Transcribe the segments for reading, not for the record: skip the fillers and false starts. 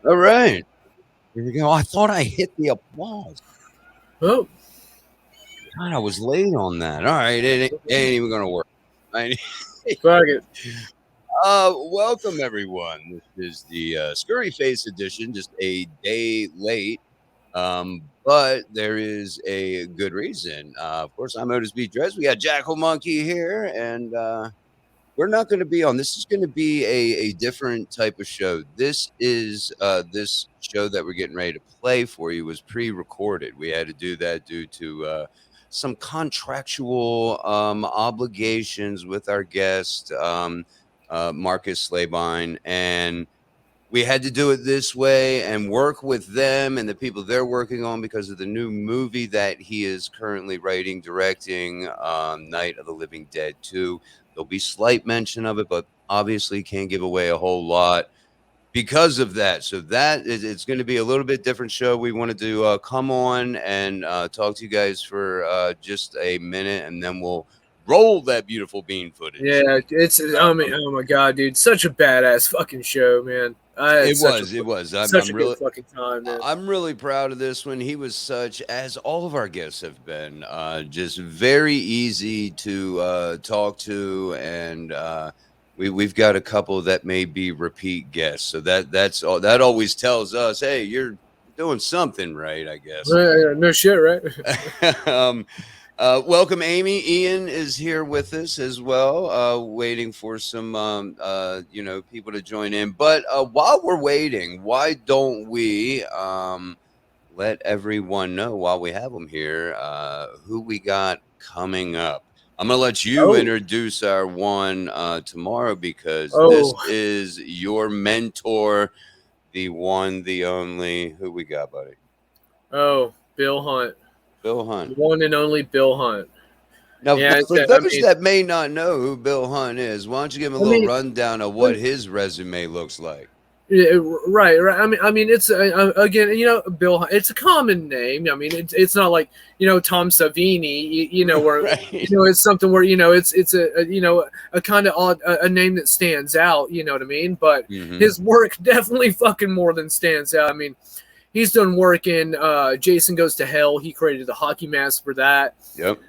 All right. Here we go. I thought I hit the applause. Oh, God, I was late on that. All right. It ain't even going to work. I- fuck it. welcome, everyone. This is the Scurryface edition, just a day late. But there is a good reason. Of course, I'm Otis B. Dreds. We got Jackal Monkey here, and we're not going to be on. This is going to be a different type of show. This show that we're getting ready to play for you was pre-recorded. We had to do that due to some contractual obligations with our guest, Marcus Slabine, and we had to do it this way and work with them and the people they're working on because of the new movie that he is currently writing, directing, Night of the Living Dead 2. There'll be slight mention of it, but obviously can't give away a whole lot because of that. So it's going to be a little bit different show. We wanted to come on and talk to you guys for just a minute, and then we'll roll that beautiful bean footage. Yeah, it's. I mean, oh my god, dude, such a badass fucking show, man. I had It was. It was. such I'm a good really. fucking time, man. I'm really proud of this one. He was such, as all of our guests have been, just very easy to talk to, and we've got a couple that may be repeat guests. So that's all. That always tells us, hey, you're doing something right, I guess. No shit, right? Welcome, Amy. Ian is here with us as well, waiting for some, people to join in. But while we're waiting, why don't we let everyone know while we have them here who we got coming up? I'm going to let you Oh, introduce our one tomorrow because this oh, is your mentor, the one, the only. Who we got, buddy? oh, Bill Hunt, Bill the Hunt. one and only Bill Hunt. Now, Yeah, for I those mean, that may not know who Bill Hunt is, why don't you give him a I little mean, rundown of what his resume looks like? yeah, right, right. I mean, it's again, Bill. It's a common name. I mean, it's not like Tom Savini. Where Right. it's something where it's a kind of odd a name that stands out. You know what I mean? But Hmm. his work definitely fucking more than stands out. I mean, he's done work in Jason Goes to Hell. He created the hockey mask for that. Yep.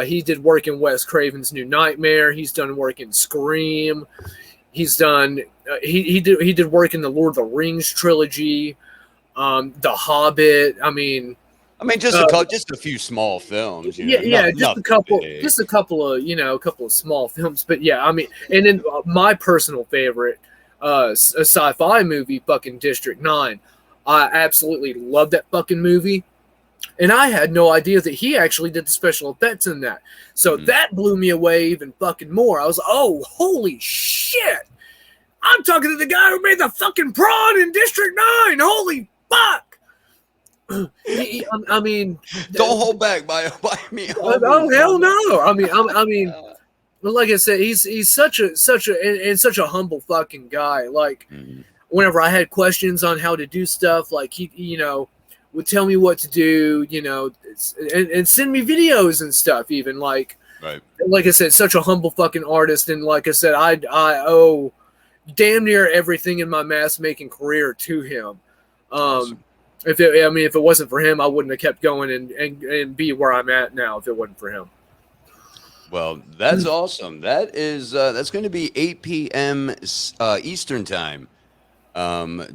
He did work in Wes Craven's New Nightmare. He's done work in Scream. He's done. He did work in the Lord of the Rings trilogy, The Hobbit. I mean, just Uh, just a few small films, yeah, yeah, just a nothing couple, big. just a couple of small films. But yeah, I mean, and then my personal favorite, a sci-fi movie, fucking District 9. I absolutely love that fucking movie. And I had no idea that he actually did the special effects in that. So Mhm. that blew me away even fucking more. I was like, oh, holy shit. I'm talking to the guy who made the fucking prawn in District 9. Holy fuck. I mean, Don't hold back by me. oh hell no. I mean, like I said, he's such a humble fucking guy. Like Mhm. whenever I had questions on how to do stuff, like he would tell me what to do, and send me videos and stuff. Even Right. like I said, such a humble fucking artist, and like I said, I owe damn near everything in my mask making career to him. Um, Awesome. if it wasn't for him, I wouldn't have kept going and be where I'm at now if it wasn't for him. Well, that's awesome. That's going to be 8 p.m. Eastern time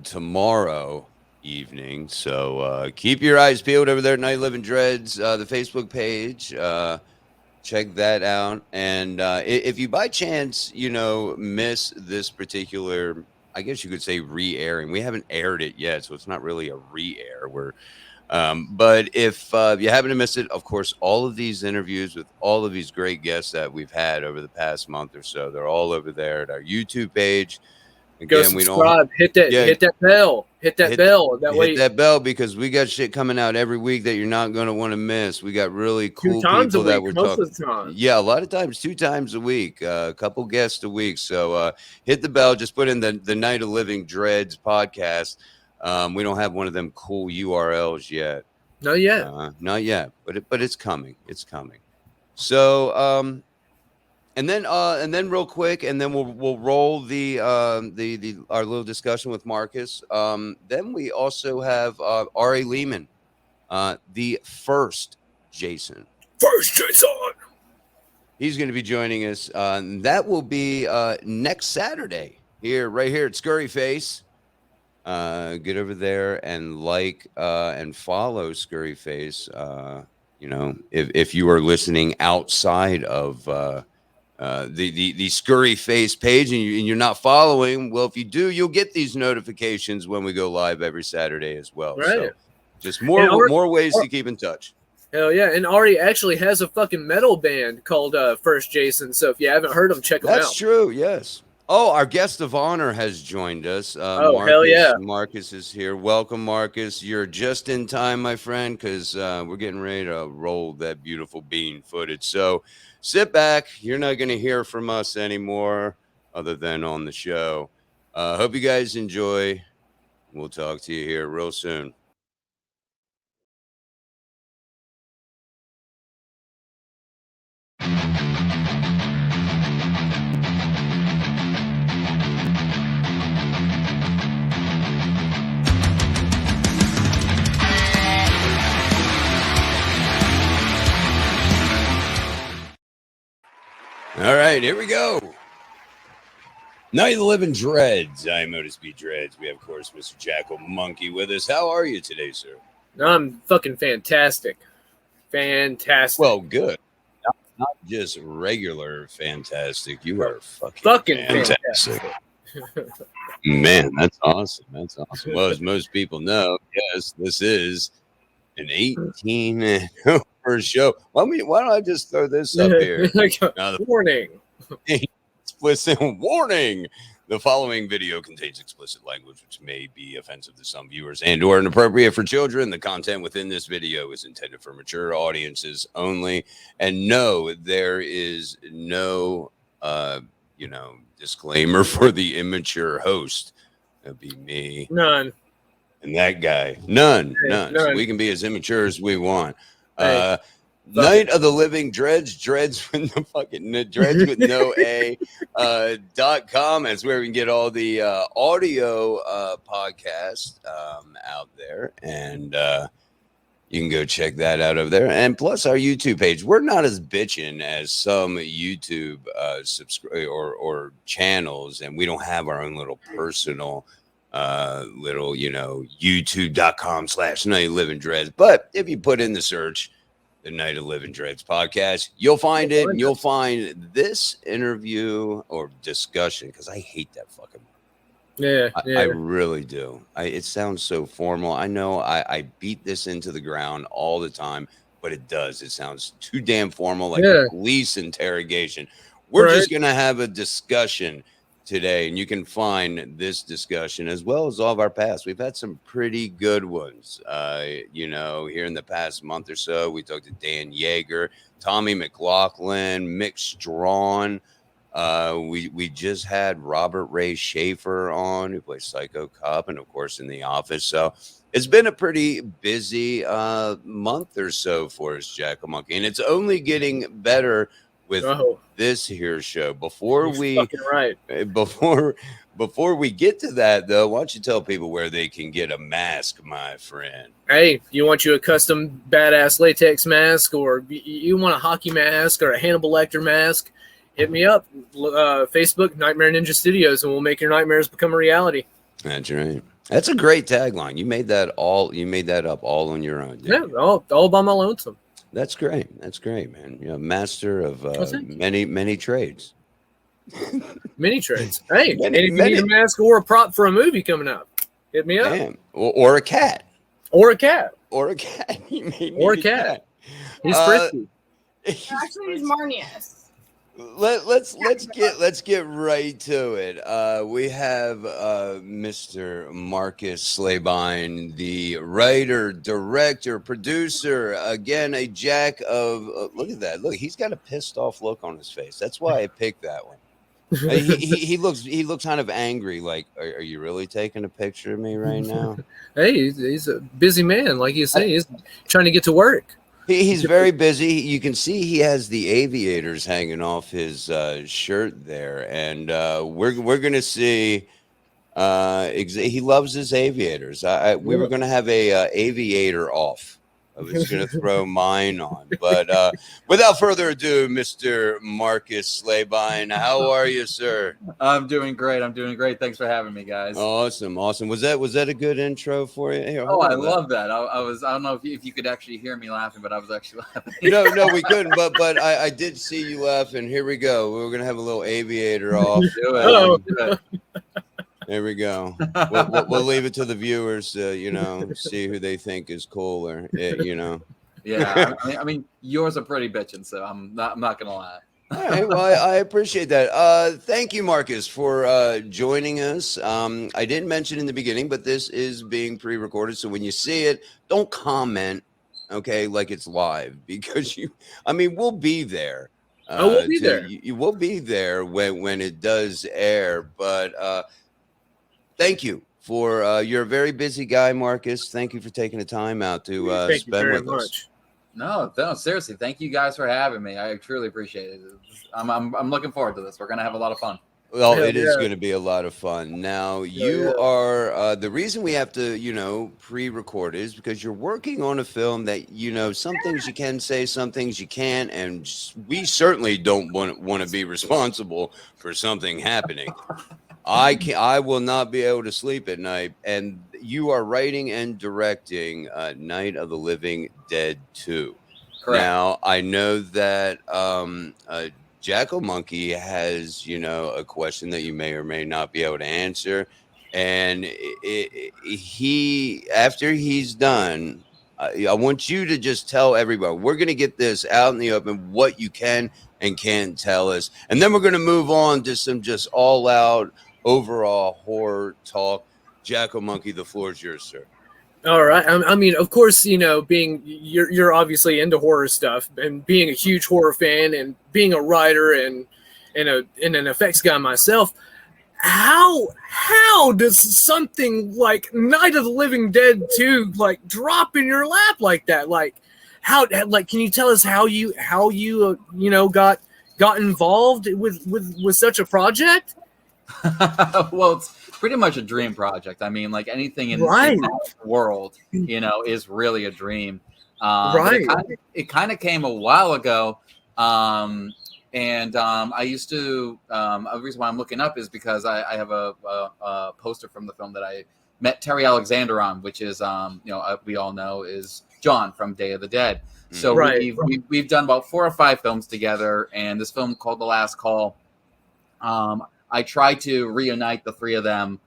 tomorrow evening. So keep your eyes peeled over there at Night Living Dreads, the Facebook page. Check that out. And if you by chance, miss this particular, I guess you could say re-airing. We haven't aired it yet, so it's not really a re-air. But if you happen to miss it, of course, all of these interviews with all of these great guests that we've had over the past month or so, they're all over there at our YouTube page. Go Again, we don't, subscribe, yeah, hit that bell, hit that hit the, bell. That hit way, that bell because we got shit coming out every week that you're not going to want to miss. We got really two cool times a people that week, we're most talking. of the time. Yeah, a lot of times 2 times a week, a couple guests a week. So hit the bell. Just put in the Night of Living Dreads podcast. We don't have one of them cool URLs yet. Not yet. Not yet, but it's coming. It's coming. So And then real quick, and then we'll roll the our little discussion with Marcus. Then we also have Ari Lehman, the first Jason. First Jason. He's going to be joining us. That will be next Saturday right here at Scurryface. Get over there and and follow Scurryface. If you are listening outside of the Scurryface page and you're not following, well, if you do, you'll get these notifications when we go live every Saturday as well. Right. So just more ways to keep in touch. Hell yeah. And Ari actually has a fucking metal band called First Jason. So if you haven't heard them, check them out. That's true. Yes. Oh, our guest of honor has joined us. Marcus, hell yeah. Marcus is here. Welcome, Marcus. You're just in time, my friend, because we're getting ready to roll that beautiful bean footage. So sit back. You're not going to hear from us anymore other than on the show. Hope you guys enjoy. We'll talk to you here real soon. All right, here we go. Night of the Living Dreds. I'm Otis B. Dreds. We have, of course, Mr. Jackal Monkey with us. How are you today, sir? I'm fucking fantastic. Fantastic. Well, good. Not just regular fantastic. You are fucking fantastic. Man, that's awesome. That's awesome. Well, as most people know, yes, this is an 18 and over show. Why don't I just throw this up here? Warning. Explicit warning. The following video contains explicit language which may be offensive to some viewers and or inappropriate for children. The content within this video is intended for mature audiences only. And no, there is no disclaimer for the immature host. That'd be me. None. And that guy. None. So we can be as immature as we want. Night of the Living Dreds with the fucking Dreds with no A .com. That's where we can get all the audio podcasts out there, and you can go check that out over there. And plus our YouTube page. We're not as bitching as some YouTube subscribe or channels, and we don't have our own little personal youtube.com/Night of Living Dreds. But if you put in the search the Night of Living Dreds podcast, you'll find it, and you'll find this interview or discussion, because I hate that fucking word. I really do. It sounds so formal. I know I beat this into the ground all the time, but it does. It sounds too damn formal, like a police interrogation. We're just going to have a discussion today, and you can find this discussion as well as all of our past. We've had some pretty good ones. Here in the past month or so, we talked to Dan Yeager, Tommy McLaughlin, Mick Strawn. We just had Robert Ray Schaefer on, who plays Psycho Cop, and of course in The Office. So it's been a pretty busy month or so for us, Jackal Monkey, and it's only getting better with this here show. Before we get to that, though, why don't you tell people where they can get a mask, my friend? Hey, you want you a custom badass latex mask, or you want a hockey mask or a Hannibal Lecter mask? Hit me up. Facebook, Nightmare Ninja Studios, and we'll make your nightmares become a reality. That's right. That's a great tagline. You made that up all on your own. Yeah, all by my lonesome. That's great. That's great, man. You're a master of many trades. Many trades. Hey, and if you need a mask or a prop for a movie coming up, hit me up. Damn. Or a cat. Or a cat. Or a cat. Or a cat. He's frisky. Actually, he's Marnius. Let's get right to it. We have Mr. Marcus Slabine, the writer, director, producer. Again, a jack of look at that. Look, he's got a pissed off look on his face. That's why I picked that one. he looks kind of angry. Like, are you really taking a picture of me right now? Hey, he's a busy man, like you say. He's trying to get to work. He's very busy. You can see he has the aviators hanging off his shirt there, and we're gonna see. He loves his aviators. We were gonna have a aviator off. I was gonna throw mine on, but without further ado, Mr. Marcus Slabine, how are you, sir? I'm doing great. Thanks for having me, guys. Awesome. Was that a good intro for you? Here, I love that. I don't know if you could actually hear me laughing, but I was actually laughing. No, we couldn't. But I did see you laughing. Here we go. We're gonna have a little aviator off. Do it. There we go. We'll leave it to the viewers to, see who they think is cooler, Yeah, I mean, yours are pretty bitching, so I'm not gonna lie. All right, well, I appreciate that. Thank you, Marcus, for joining us. I didn't mention in the beginning, but this is being pre-recorded, so when you see it, don't comment, okay, like it's live, because we'll be there. We'll be there. You will be there when it does air, but thank you for you're a very busy guy, Marcus. Thank you for taking the time out to spend with us. No, seriously. Thank you guys for having me. I truly appreciate it. I'm looking forward to this. We're gonna have a lot of fun. Well, it is going to be a lot of fun. Now, you are the reason we have to, pre-record is because you're working on a film that, some things you can say, some things you can't, and we certainly don't want to be responsible for something happening. I will not be able to sleep at night. And you are writing and directing Night of the Living Dead 2. Correct. Now, I know that Jackal Monkey has, a question that you may or may not be able to answer. And after he's done, I want you to just tell everybody, we're going to get this out in the open, what you can and can't tell us. And then we're going to move on to some just all out overall horror talk. Jackal Monkey, the floor is yours, sir. All right. I mean, of course, being you're obviously into horror stuff, and being a huge horror fan, and being a writer and an effects guy myself. How does something like Night of the Living Dead 2 like drop in your lap like that? Like can you tell us how you got involved with such a project? Well, it's pretty much a dream project. I mean, like anything in that world, is really a dream. Right. It kind of came a while ago. I used to. The reason why I'm looking up is because I have a poster from the film that I met Terry Alexander on, which is we all know is John from Day of the Dead. So we've done about 4 or 5 films together, and this film called The Last Call. I tried to reunite the 3 of them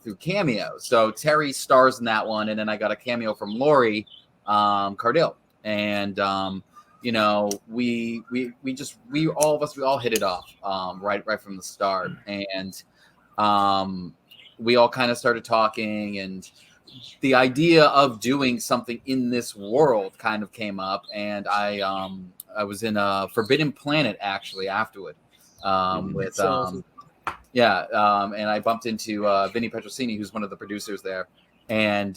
through cameos. So Terry stars in that one, and then I got a cameo from Laurie Cardille, and we all hit it off right from the start, and we all kind of started talking, and the idea of doing something in this world kind of came up, and I was in a Forbidden Planet actually afterward with and I bumped into Vinny Petrosini, who's one of the producers there, and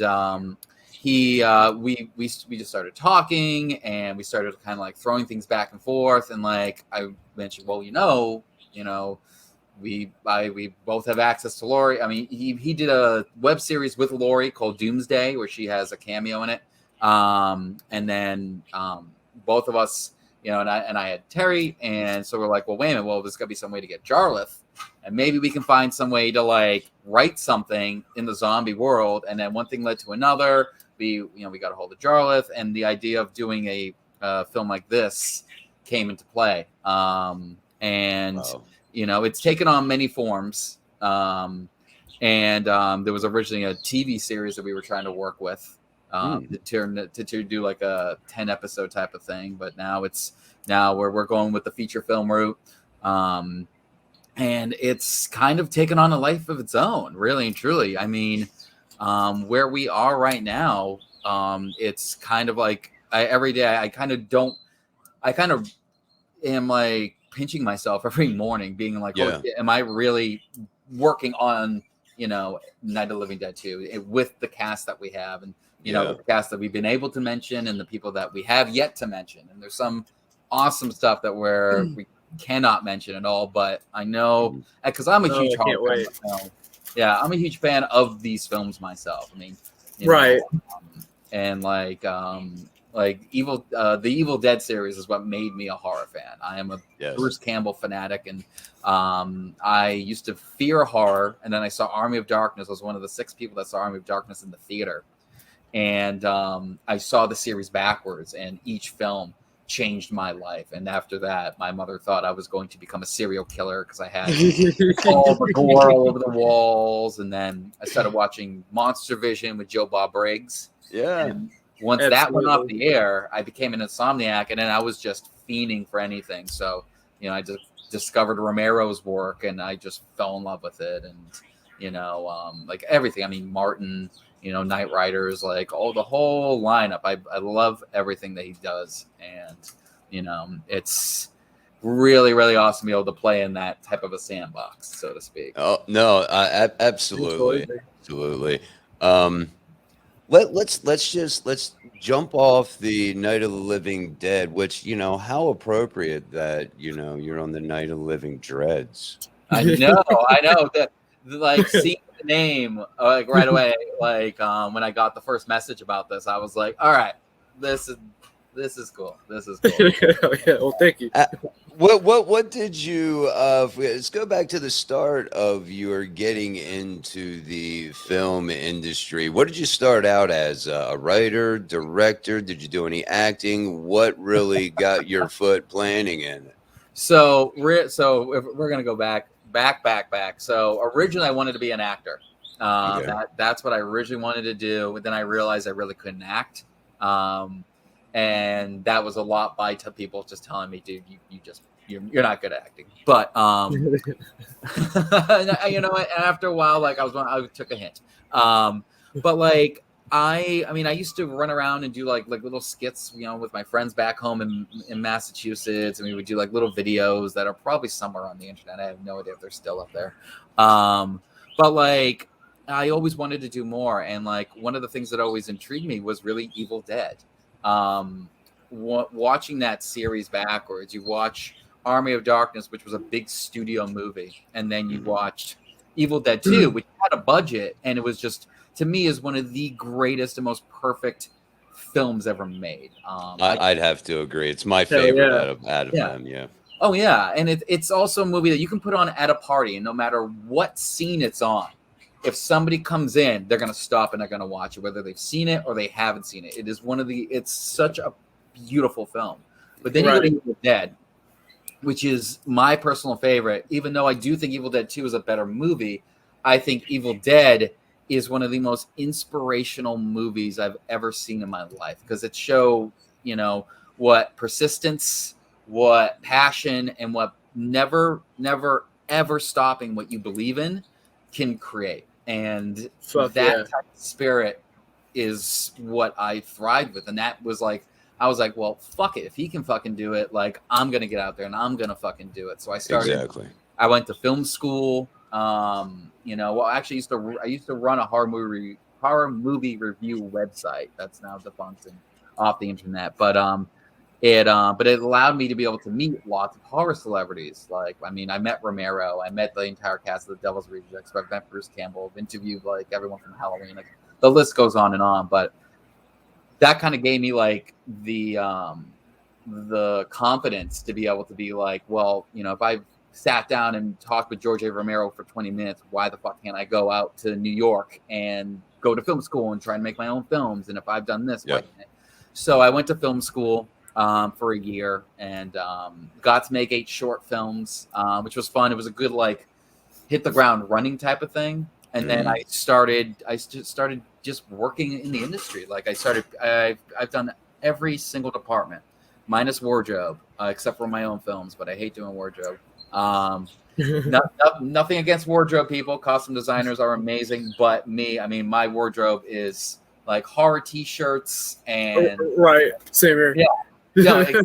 we just started talking, and we started kind of like throwing things back and forth, and like I mentioned, well, we both have access to Laurie. I mean, he did a web series with Laurie called Doomsday, where she has a cameo in it, and then both of us, and I had Terry, and so we're like, well, wait a minute, well, there's got to be some way to get Jarlath. And maybe we can find some way to like write something in the zombie world. And then one thing led to another. We got a hold of Jarlath, and the idea of doing a film like this came into play. It's taken on many forms. And there was originally a TV series that we were trying to work with to do like a 10 episode type of thing. But now we're going with the feature film route. And it's kind of taken on a life of its own, really and truly. I mean, where we are right now, it's kind of like every day I kind of am like pinching myself every morning, being like, am I really working on, Night of the Living Dead 2 with the cast that we have, and the cast that we've been able to mention and the people that we have yet to mention. And there's some awesome stuff that we cannot mention at all, but I know because I'm a huge horror fan. Yeah, I'm a huge fan of these films myself. I mean, and like the Evil Dead series is what made me a horror fan. I am a Bruce Campbell fanatic, and I used to fear horror, and then I saw Army of Darkness. I was one of the 6 people that saw Army of Darkness in the theater, and I saw the series backwards, and each film changed my life. And after that, my mother thought I was going to become a serial killer because I had all the gore all over the walls. And then I started watching Monster Vision with Joe Bob Briggs. Yeah. And once that went off the air, I became an insomniac, and then I was just fiending for anything. So, I just discovered Romero's work, and I just fell in love with it. And, like everything. I mean, Martin, Knight Riders, like the whole lineup. I love everything that he does. And, it's really, really awesome to be able to play in that type of a sandbox, so to speak. Oh, no, absolutely. Absolutely. Let's jump off the Night of the Living Dead, which, how appropriate that, you're on the Night of the Living Dreads. I know that, like, seeing the name like right away, like when I got the first message about this, I was like, all right, this is cool. This is cool. Yeah, well, thank you. What did you let's go back to the start of your getting into the film industry. What did you start out as? A writer, director? Did you do any acting? What really got your foot planting in it? So if we're gonna go back. So originally I wanted to be an actor. That's what I originally wanted to do. But then I realized I really couldn't act. And that was a lot by people just telling me, dude, you're not good at acting. But after a while, like I took a hint. But like I used to run around and do like little skits, with my friends back home in Massachusetts, and we would do like little videos that are probably somewhere on the internet. I have no idea if they're still up there. But like I always wanted to do more, and like one of the things that always intrigued me was really Evil Dead. Watching that series backwards, you watch Army of Darkness, which was a big studio movie, and then you watched Evil Dead 2, which had a budget, and it was just, to me, is one of the greatest and most perfect films ever made. I'd have to agree. It's my favorite out of them. Yeah. Oh yeah, and it's also a movie that you can put on at a party, and no matter what scene it's on, if somebody comes in, they're going to stop and they're going to watch it, whether they've seen it or they haven't seen it. It is it's such a beautiful film. But then you go to Evil Dead, which is my personal favorite. Even though I do think Evil Dead 2 is a better movie, I think Evil Dead is one of the most inspirational movies I've ever seen in my life, because it shows, what persistence, what passion, and what never, ever stopping what you believe in can create. And that type of spirit is what I thrived with. And that was like, I was like, well, fuck it. If he can fucking do it, like, I'm going to get out there and I'm going to fucking do it. So I started, I went to film school. Actually I used to run a horror movie review website that's now defunct and off the internet. But it allowed me to be able to meet lots of horror celebrities. Like, I met Romero, I met the entire cast of the Devil's Rejects, I've met Bruce Campbell, I've interviewed like everyone from Halloween. Like, the list goes on and on. But that kind of gave me like the confidence to be able to be like, well, if I sat down and talked with George A. Romero for 20 minutes, why the fuck can't I go out to New York and go to film school and try and make my own films? And if I've done this, why can't I? So I went to film school for a year and got to make 8 short films, which was fun. It was a good like hit the ground running type of thing. And then I started just working in the industry. Like I've done every single department minus wardrobe, except for my own films, but I hate doing wardrobe. Nothing against wardrobe people. Costume designers are amazing, but my wardrobe is like horror t-shirts and same here. Yeah, exactly.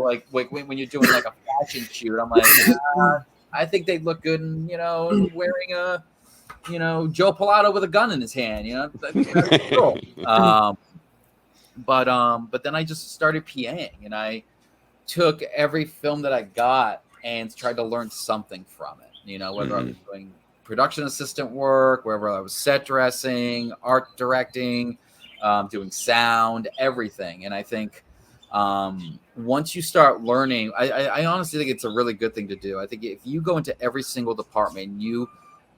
Like when you're doing like a fashion shoot, I'm like, I think they'd look good in, wearing a Joe Pilato with a gun in his hand. That's cool. But then I just started PAing, and I took every film that I got and tried to learn something from it. Whether I was doing production assistant work, wherever I was set dressing, art directing, doing sound, everything. And I think once you start learning, I honestly think it's a really good thing to do. I think if you go into every single department and you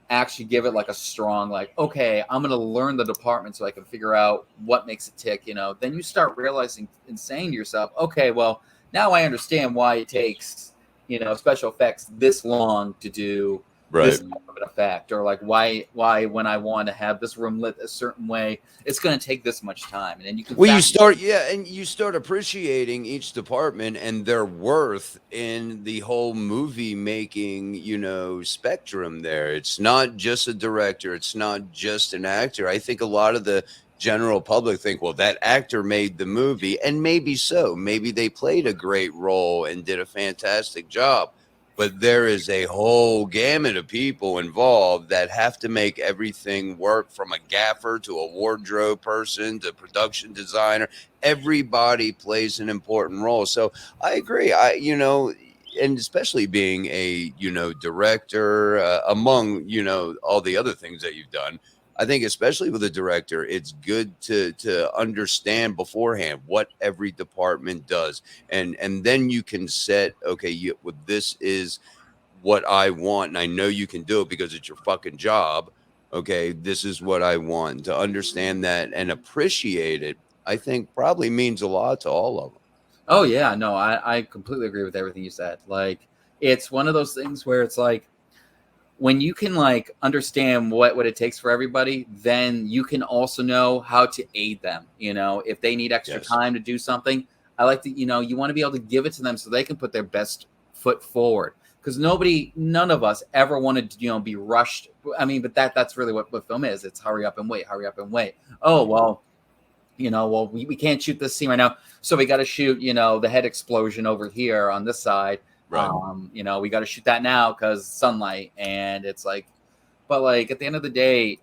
actually give it like a strong, like, okay, I'm going to learn the department so I can figure out what makes it tick, then you start realizing and saying to yourself, okay, well, now I understand why it takes, special effects this long to do this type of an effect, or like why when I want to have this room lit a certain way, it's going to take this much time. And then you can you start appreciating each department and their worth in the whole movie making, spectrum there. It's not just a director, it's not just an actor. I think a lot of the general public think, well, that actor made the movie, and maybe so. Maybe they played a great role and did a fantastic job. But there is a whole gamut of people involved that have to make everything work, from a gaffer to a wardrobe person to production designer. Everybody plays an important role. So I agree. And especially being a, director, among, all the other things that you've done, I think especially with a director, it's good to understand beforehand what every department does. And then you can set, okay, this is what I want. And I know you can do it because it's your fucking job. Okay, this is what I want. To understand that and appreciate it, I think probably means a lot to all of them. Oh, yeah. No, I completely agree with everything you said. Like, it's one of those things where it's like, when you can like understand what it takes for everybody, then you can also know how to aid them. If they need extra time to do something, I like to, you want to be able to give it to them so they can put their best foot forward. Because none of us ever wanted to, be rushed. I mean, but that's really what film is. It's hurry up and wait, hurry up and wait. Oh, well, we can't shoot this scene right now, so we got to shoot, the head explosion over here on this side. Right. We got to shoot that now because sunlight, and it's like, but like at the end of the day,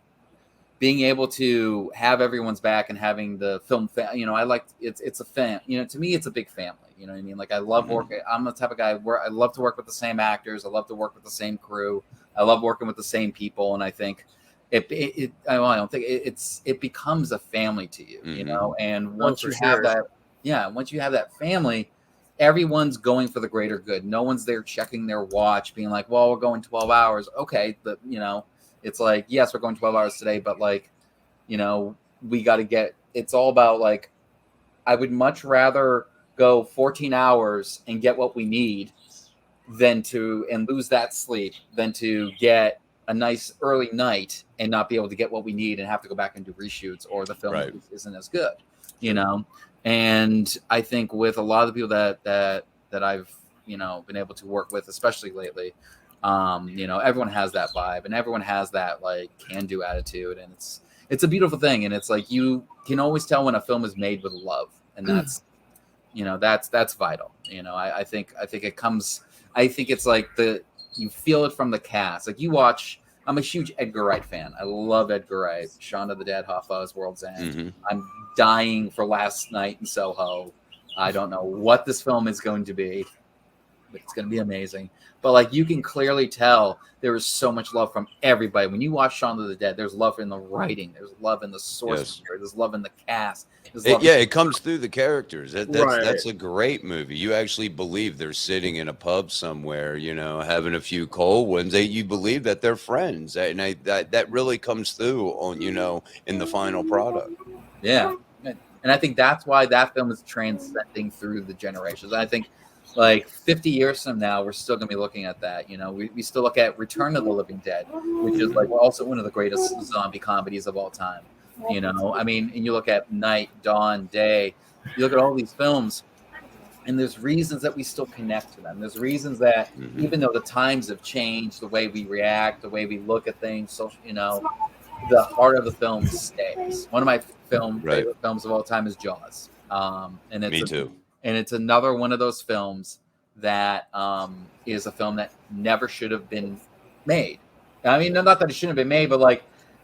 being able to have everyone's back and having the film, I like it's a fan. To me, it's a big family. You know what I mean? Like I love working. I'm the type of guy where I love to work with the same actors. I love to work with the same crew. I love working with the same people, and I think it becomes a family to you. And once you have that, once you have that family, everyone's going for the greater good. No one's there checking their watch, being like, well, we're going 12 hours. Okay. But, it's like, yes, we're going 12 hours today, but like, we got to it's all about like, I would much rather go 14 hours and get what we need and lose that sleep than to get a nice early night and not be able to get what we need and have to go back and do reshoots, or the film isn't as good, And I think with a lot of the people that I've, been able to work with, especially lately, everyone has that vibe and everyone has that like can-do attitude, and it's a beautiful thing. And it's like, you can always tell when a film is made with love, and that's, that's vital. I think it comes, I think it's like you feel it from the cast. Like you watch, I'm a huge Edgar Wright fan. I love Edgar Wright. Shaun of the Dead, Hoffa's World's End. Mm-hmm. I'm dying for Last Night in Soho. I don't know what this film is going to be, but it's going to be amazing. But like, you can clearly tell there is so much love from everybody. When you watch Shaun of the Dead, there's love in the writing. There's love in the source material. There's love in the cast. It comes through the characters. That's a great movie. You actually believe they're sitting in a pub somewhere, having a few cold ones. You believe that they're friends, and that really comes through on, in the final product. Yeah, and I think that's why that film is transcending through the generations. I think, like 50 years from now, we're still going to be looking at that. We still look at Return of the Living Dead, which is like also one of the greatest zombie comedies of all time. I mean, and you look at Night, Dawn, Day, you look at all these films, and there's reasons that we still connect to them. There's reasons that even though the times have changed, the way we react, the way we look at things, so, the heart of the film stays. One of my favorite films of all time is Jaws. And it's Me too. And it's another one of those films that is a film that never should have been made. I mean, not that it shouldn't have been made, but like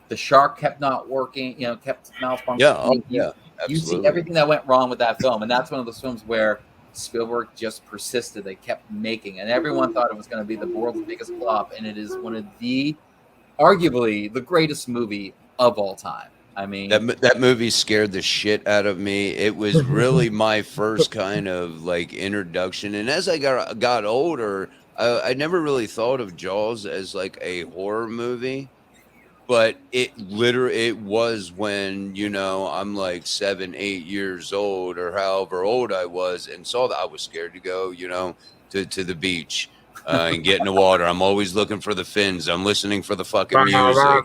the shark kept not working, kept malfunctioning. Yeah, oh, yeah, You see absolutely. everything that went wrong with that film, and that's one of those films where Spielberg just persisted. They kept making, and everyone thought it was going to be the world's biggest flop, and it is one of arguably the greatest movie of all time. I mean, That movie scared the shit out of me. It was really my first kind of like introduction, and as I got older, I never really thought of Jaws as like a horror movie. But it was when, I'm like 7, 8 years old or however old I was and saw that I was scared to go, to the beach and get in the water. I'm always looking for the fins. I'm listening for the fucking music.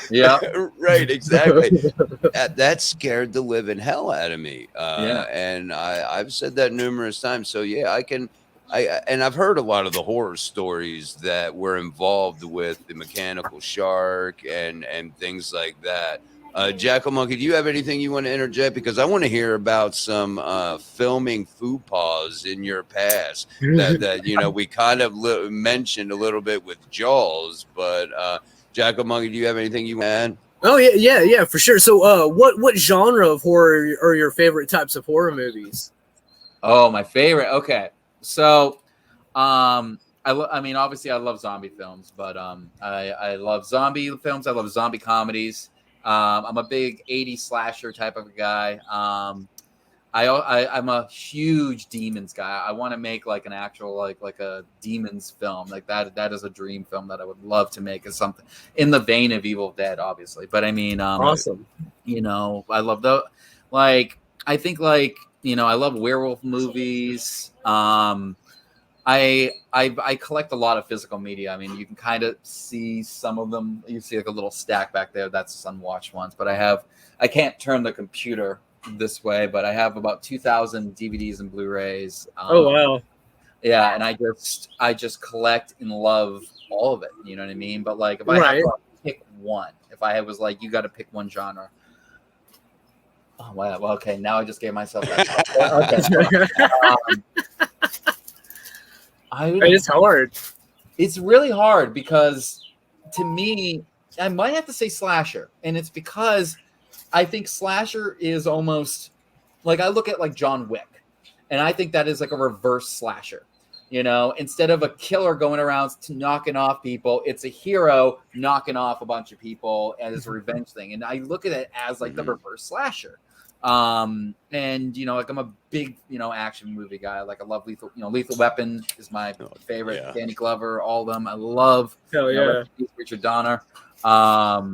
yeah, Right, exactly. That scared the living hell out of me. Yeah. And I've said that numerous times. So yeah, and I've heard a lot of the horror stories that were involved with the mechanical shark and things like that. Jackal Monkey, do you have anything you want to interject? Because I want to hear about some filming faux pas in your past that we kind of mentioned a little bit with Jaws, but Jackal Monkey, do you have anything you want to add? Oh yeah, for sure. So, what genre of horror are your favorite types of horror movies? Oh, my favorite. Okay, so, I mean, obviously, I love zombie films, but I love zombie films. I love zombie comedies. I'm a big '80s slasher type of guy. I'm a huge demons guy. I want to make like an actual like a demons film like that. That is a dream film that I would love to make. Is something in the vein of Evil Dead, obviously. But I mean, Awesome. I love the I think I love werewolf movies. I collect a lot of physical media. I mean, you can kind of see some of them. You see like a little stack back there. That's unwatched ones. But I can't turn the computer this way, but I have about 2,000 DVDs and Blu-rays. Oh wow. Yeah, and I just collect and love all of it. You know what I mean? But like, if I have to pick one, if I was like, you got to pick one genre. Oh wow. Well, okay, now I just gave myself that. Okay. It's hard. It's really hard because, to me, I might have to say slasher, and it's because I think slasher is almost like I look at like John Wick, and I think that is like a reverse slasher. Instead of a killer going around knocking off people, it's a hero knocking off a bunch of people as a revenge thing. And I look at it as like the reverse slasher. And like I'm a big action movie guy. Like I love Lethal Weapon is my favorite. Yeah. Danny Glover, all of them. I love Richard Donner. But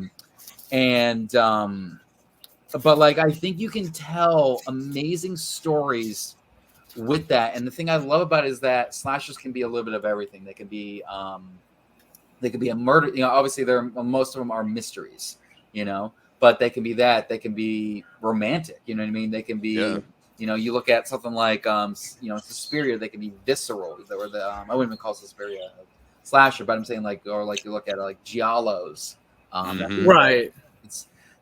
like I think you can tell amazing stories with that. And the thing I love about it is that slashers can be a little bit of everything. They can be a murder. Obviously most of them are mysteries. But they can be that. They can be romantic. You know what I mean? They can be. You look at something like Suspiria. They can be visceral. Or I wouldn't even call Suspiria a slasher, but I'm saying you look at like giallos. Right.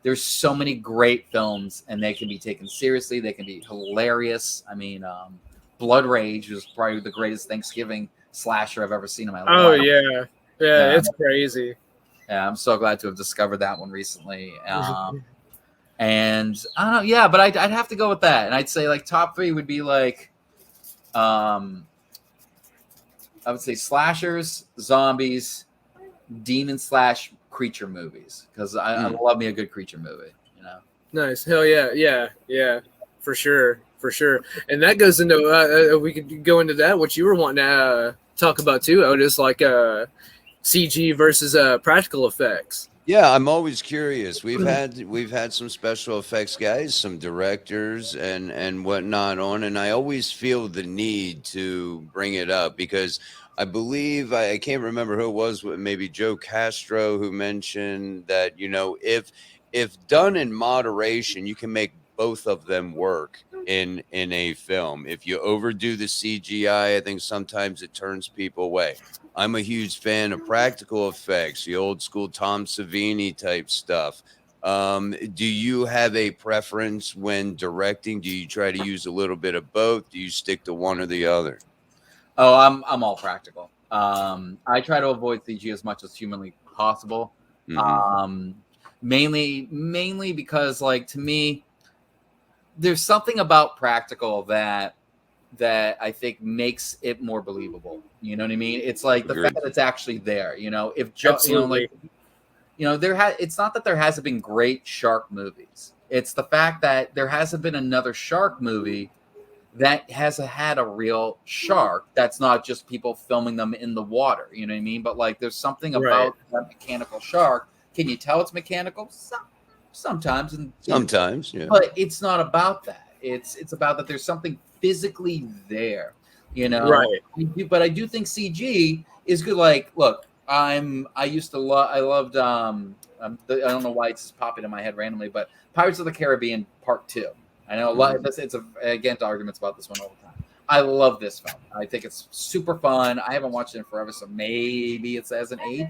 There's so many great films, and they can be taken seriously. They can be hilarious. I mean, Blood Rage was probably the greatest Thanksgiving slasher I've ever seen in my life. Oh yeah, it's crazy. Yeah, I'm so glad to have discovered that one recently. And I don't know, yeah, but I'd have to go with that. And I'd say like top 3 would be like, I would say slashers, zombies, demon / creature movies, because I love me a good creature movie. Nice. Hell yeah, for sure. And that goes into we could go into that what you were wanting to talk about too, Otis, like CG versus practical effects. Yeah, I'm always curious. We've had some special effects guys, some directors and whatnot on, and I always feel the need to bring it up because I believe I can't remember who it was, maybe Joe Castro, who mentioned that if done in moderation, you can make both of them work in a film. If you overdo the CGI, I think sometimes it turns people away. I'm a huge fan of practical effects, the old school Tom Savini type stuff. Do you have a preference when directing? Do you try to use a little bit of both? Do you stick to one or the other? Oh, I'm all practical. I try to avoid CG as much as humanly possible. Mainly because, like, to me, there's something about practical that I think makes it more believable. You know what I mean? It's like the fact that it's actually there. You know, if it's not that there hasn't been great shark movies. It's the fact that there hasn't been another shark movie that has had a real shark that's not just people filming them in the water. You know what I mean? But like, there's something about that mechanical shark. Can you tell it's mechanical? Sometimes, yeah. But it's not about that. It's about that there's something physically there. You know, right? But I do think CG is good. Like, look, I loved I don't know why it's just popping in my head randomly, but Pirates of the Caribbean Part 2. I know a lot. Again, arguments about this one all the time. I love this film. I think it's super fun. I haven't watched it in forever, so maybe it's as an age.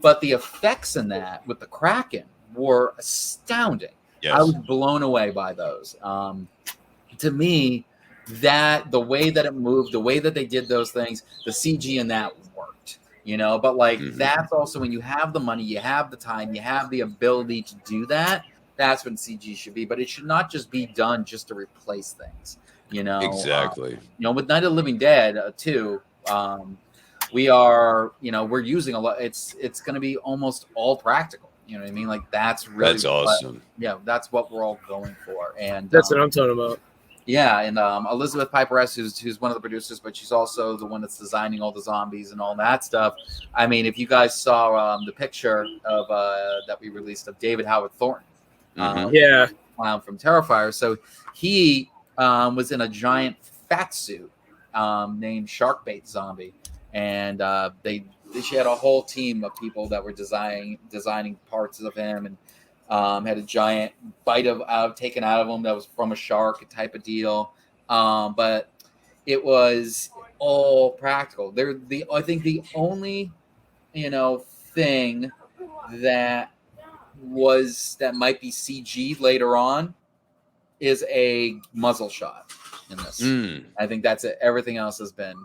But the effects in that with the Kraken were astounding. Yes. I was blown away by those. To me, that the way that it moved, the way that they did those things, the CG in that worked. You know, but like that's also when you have the money, you have the time, you have the ability to do that. That's when CG should be, but it should not just be done just to replace things. You know, exactly. With Night of the Living Dead 2, we're using a lot. It's going to be almost all practical. You know what I mean? Like that's awesome. That's what we're all going for, and that's what I'm talking about. Yeah, and Elizabeth Piperess, who's one of the producers, but she's also the one that's designing all the zombies and all that stuff. I mean, if you guys saw the picture of that we released of David Howard Thornton, clown from Terrifier, so he was in a giant fat suit named Sharkbait Zombie, and she had a whole team of people that were designing parts of him, and had a giant bite taken out of him that was from a shark type of deal, but it was all practical. I think the only thing that might be CG later on is a muzzle shot in this. I think that's it. Everything else has been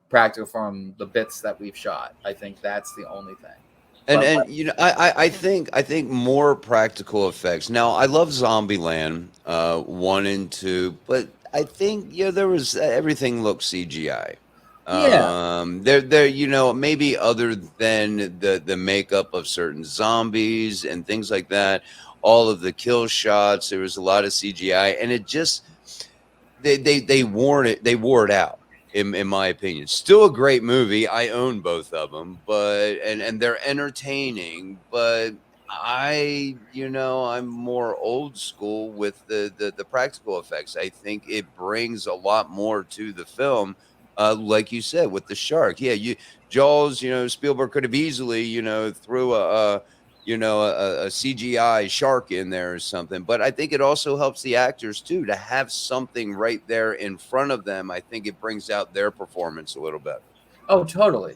practical from the bits that we've shot. I think that's the only thing. And I think more practical effects. Now I love Zombieland 1 and 2, but I think there was everything looked CGI. There maybe other than the makeup of certain zombies and things like that, all of the kill shots, there was a lot of CGI, and it just they wore it out. In my opinion, still a great movie. I own both of them, but and they're entertaining. But I'm more old school with the practical effects. I think it brings a lot more to the film, like you said with the shark. Yeah, Jaws. Spielberg could have easily threw a CGI shark in there or something. But I think it also helps the actors too to have something right there in front of them. I think it brings out their performance a little bit. Oh, totally.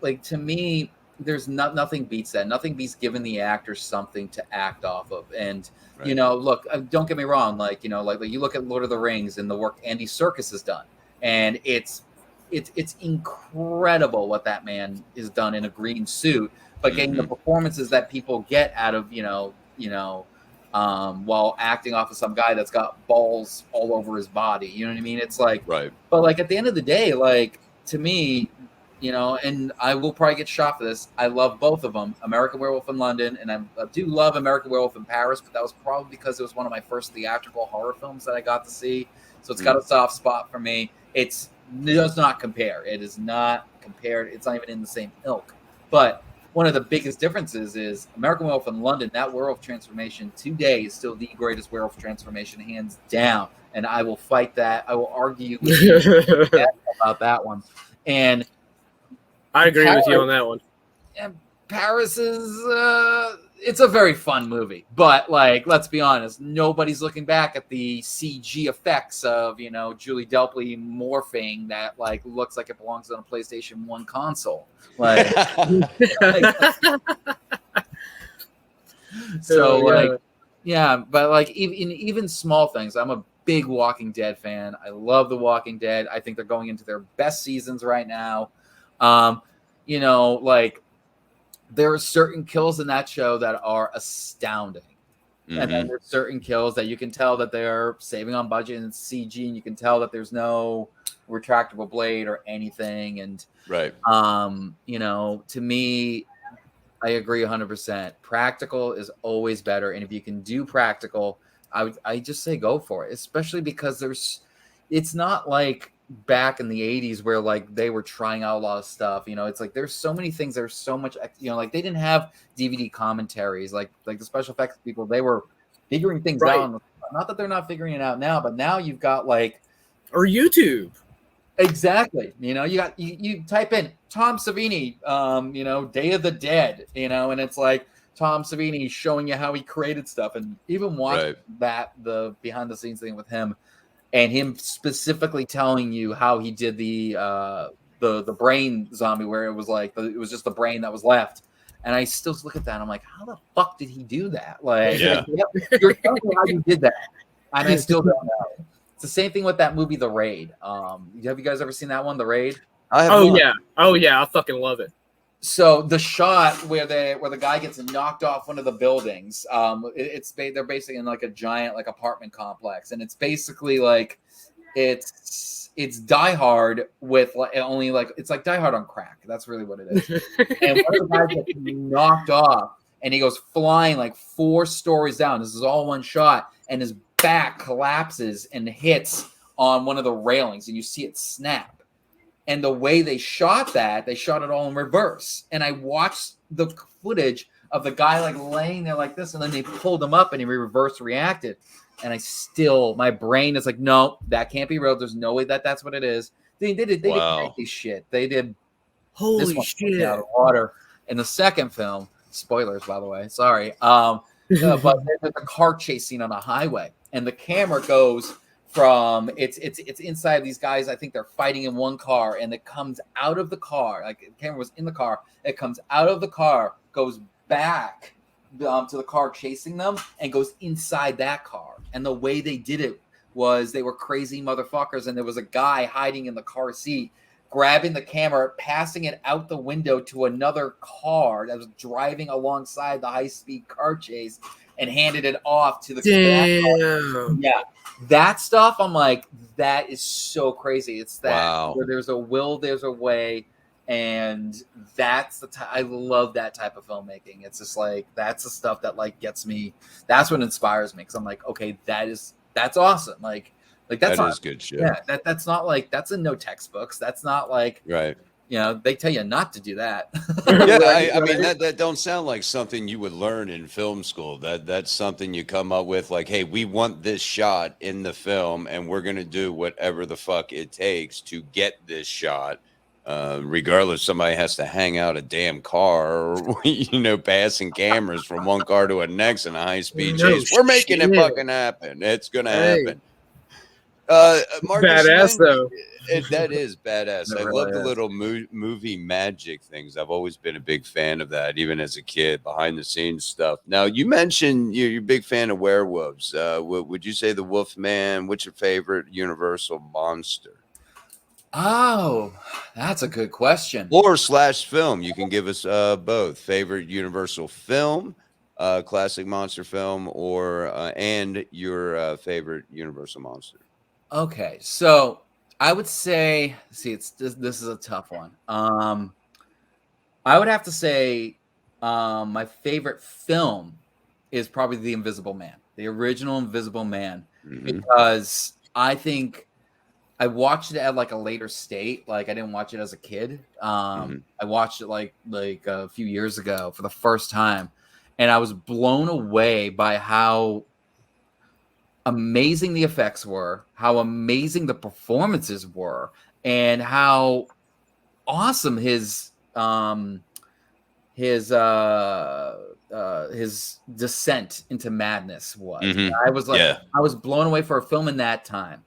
Like to me, there's nothing beats that. Nothing beats giving the actors something to act off of. And look, don't get me wrong. Like you look at Lord of the Rings and the work Andy Serkis has done, and it's incredible what that man has done in a green suit, but getting the performances that people get out of while acting off of some guy that's got balls all over his body. You know what I mean? It's like, right. But like at the end of the day, like to me, and I will probably get shot for this. I love both of them, American Werewolf in London, and I do love American Werewolf in Paris, but that was probably because it was one of my first theatrical horror films that I got to see. So it's got a soft spot for me. It does not compare. It is not compared. It's not even in the same ilk. But one of the biggest differences is American Werewolf in London. That werewolf transformation today is still the greatest werewolf transformation, hands down. And I will fight that. I will argue with you about that one. And I agree with you on that one. And Paris is it's a very fun movie, but like, let's be honest, nobody's looking back at the CG effects of Julie Delpy morphing that like looks like it belongs on a PlayStation 1 console. Like, but like even small things. I'm a big Walking Dead fan. I love The Walking Dead. I think they're going into their best seasons right now. you know, like there are certain kills in that show that are astounding. And then there's certain kills that you can tell that they're saving on budget and CG, and you can tell that there's no retractable blade or anything. And Right. you know, to me, I agree 100%. Practical is always better, and if you can do practical, I just say go for it. Especially because it's not like back in the 80s where like they were trying out a lot of stuff. You know, it's like there's so many things. There's so much. You know, like they didn't have DVD commentaries. Like the special effects people, they were figuring things out. Not that they're not figuring it out now, but now you've got like or YouTube. Exactly. You know, you type in Tom Savini, you know, Day of the Dead, you know, and it's like Tom Savini showing you how he created stuff, and even watch the behind the scenes thing with him, and him specifically telling you how he did the brain zombie, where it was like it was just the brain that was left. And I still look at that and I'm like, how the fuck did he do that? Like, you're telling me how you did that, and I still don't know. It's the same thing with that movie, The Raid. Have you guys ever seen that one, The Raid? I have not. Yeah, I fucking love it. So the shot where the guy gets knocked off one of the buildings, they're basically in like a giant like apartment complex, and it's basically like it's Die Hard with like only like it's like Die Hard on crack. That's really what it is. And one of the guys gets knocked off, and he goes flying like 4 stories down. This is all one shot, and his back collapses and hits on one of the railings, and you see it snap. And the way they shot it all in reverse. And I watched the footage of the guy like laying there like this, and then they pulled him up and he reverse reacted. And my brain is like, no, that can't be real. There's no way that's what it is. They did crazy shit. They did holy shit out of water in the second film. Spoilers, by the way. Sorry. But there's a car chase scene on a highway, and the camera goes from it's inside these guys. I think they're fighting in one car, and it comes out of the car. Like the camera was in the car. It comes out of the car, goes back to the car chasing them, and goes inside that car. And the way they did it was they were crazy motherfuckers, and there was a guy hiding in the car seat, grabbing the camera, passing it out the window to another car that was driving alongside the high-speed car chase, and handed it off to the damn. Yeah, that stuff. I'm like, that is so crazy. It's that where there's a will, there's a way, and that's I love that type of filmmaking. It's just like that's the stuff that like gets me. That's what inspires me, because I'm like, okay, that's awesome. Like that's that is good shit. Yeah, that's not like that's in no textbooks. That's not like right. You know, they tell you not to do that. Yeah, I mean that don't sound like something you would learn in film school. That's something you come up with, like, hey, we want this shot in the film, and we're gonna do whatever the fuck it takes to get this shot. Regardless, somebody has to hang out a damn car, or you know, passing cameras from one car to the next in a high-speed chase. We're making it fucking happen. It's gonna happen. Marcus, badass though. That is badass. It I really love the is. little movie magic things. I've always been a big fan of that, even as a kid, behind the scenes stuff. Now, you mentioned you're a big fan of werewolves. Would you say the Wolfman? What's your favorite Universal monster? Oh, that's a good question. Or / film. You can give us both. Favorite Universal film, classic monster film, or and your favorite Universal monster. Okay, so I would say, this is a tough one. I would have to say my favorite film is probably The Invisible Man, the original Invisible Man, because I think I watched it at like a later state. Like I didn't watch it as a kid. I watched it like a few years ago for the first time, and I was blown away by how amazing the effects were, how amazing the performances were, and how awesome his descent into madness was. I was like, I was blown away for a film in that time,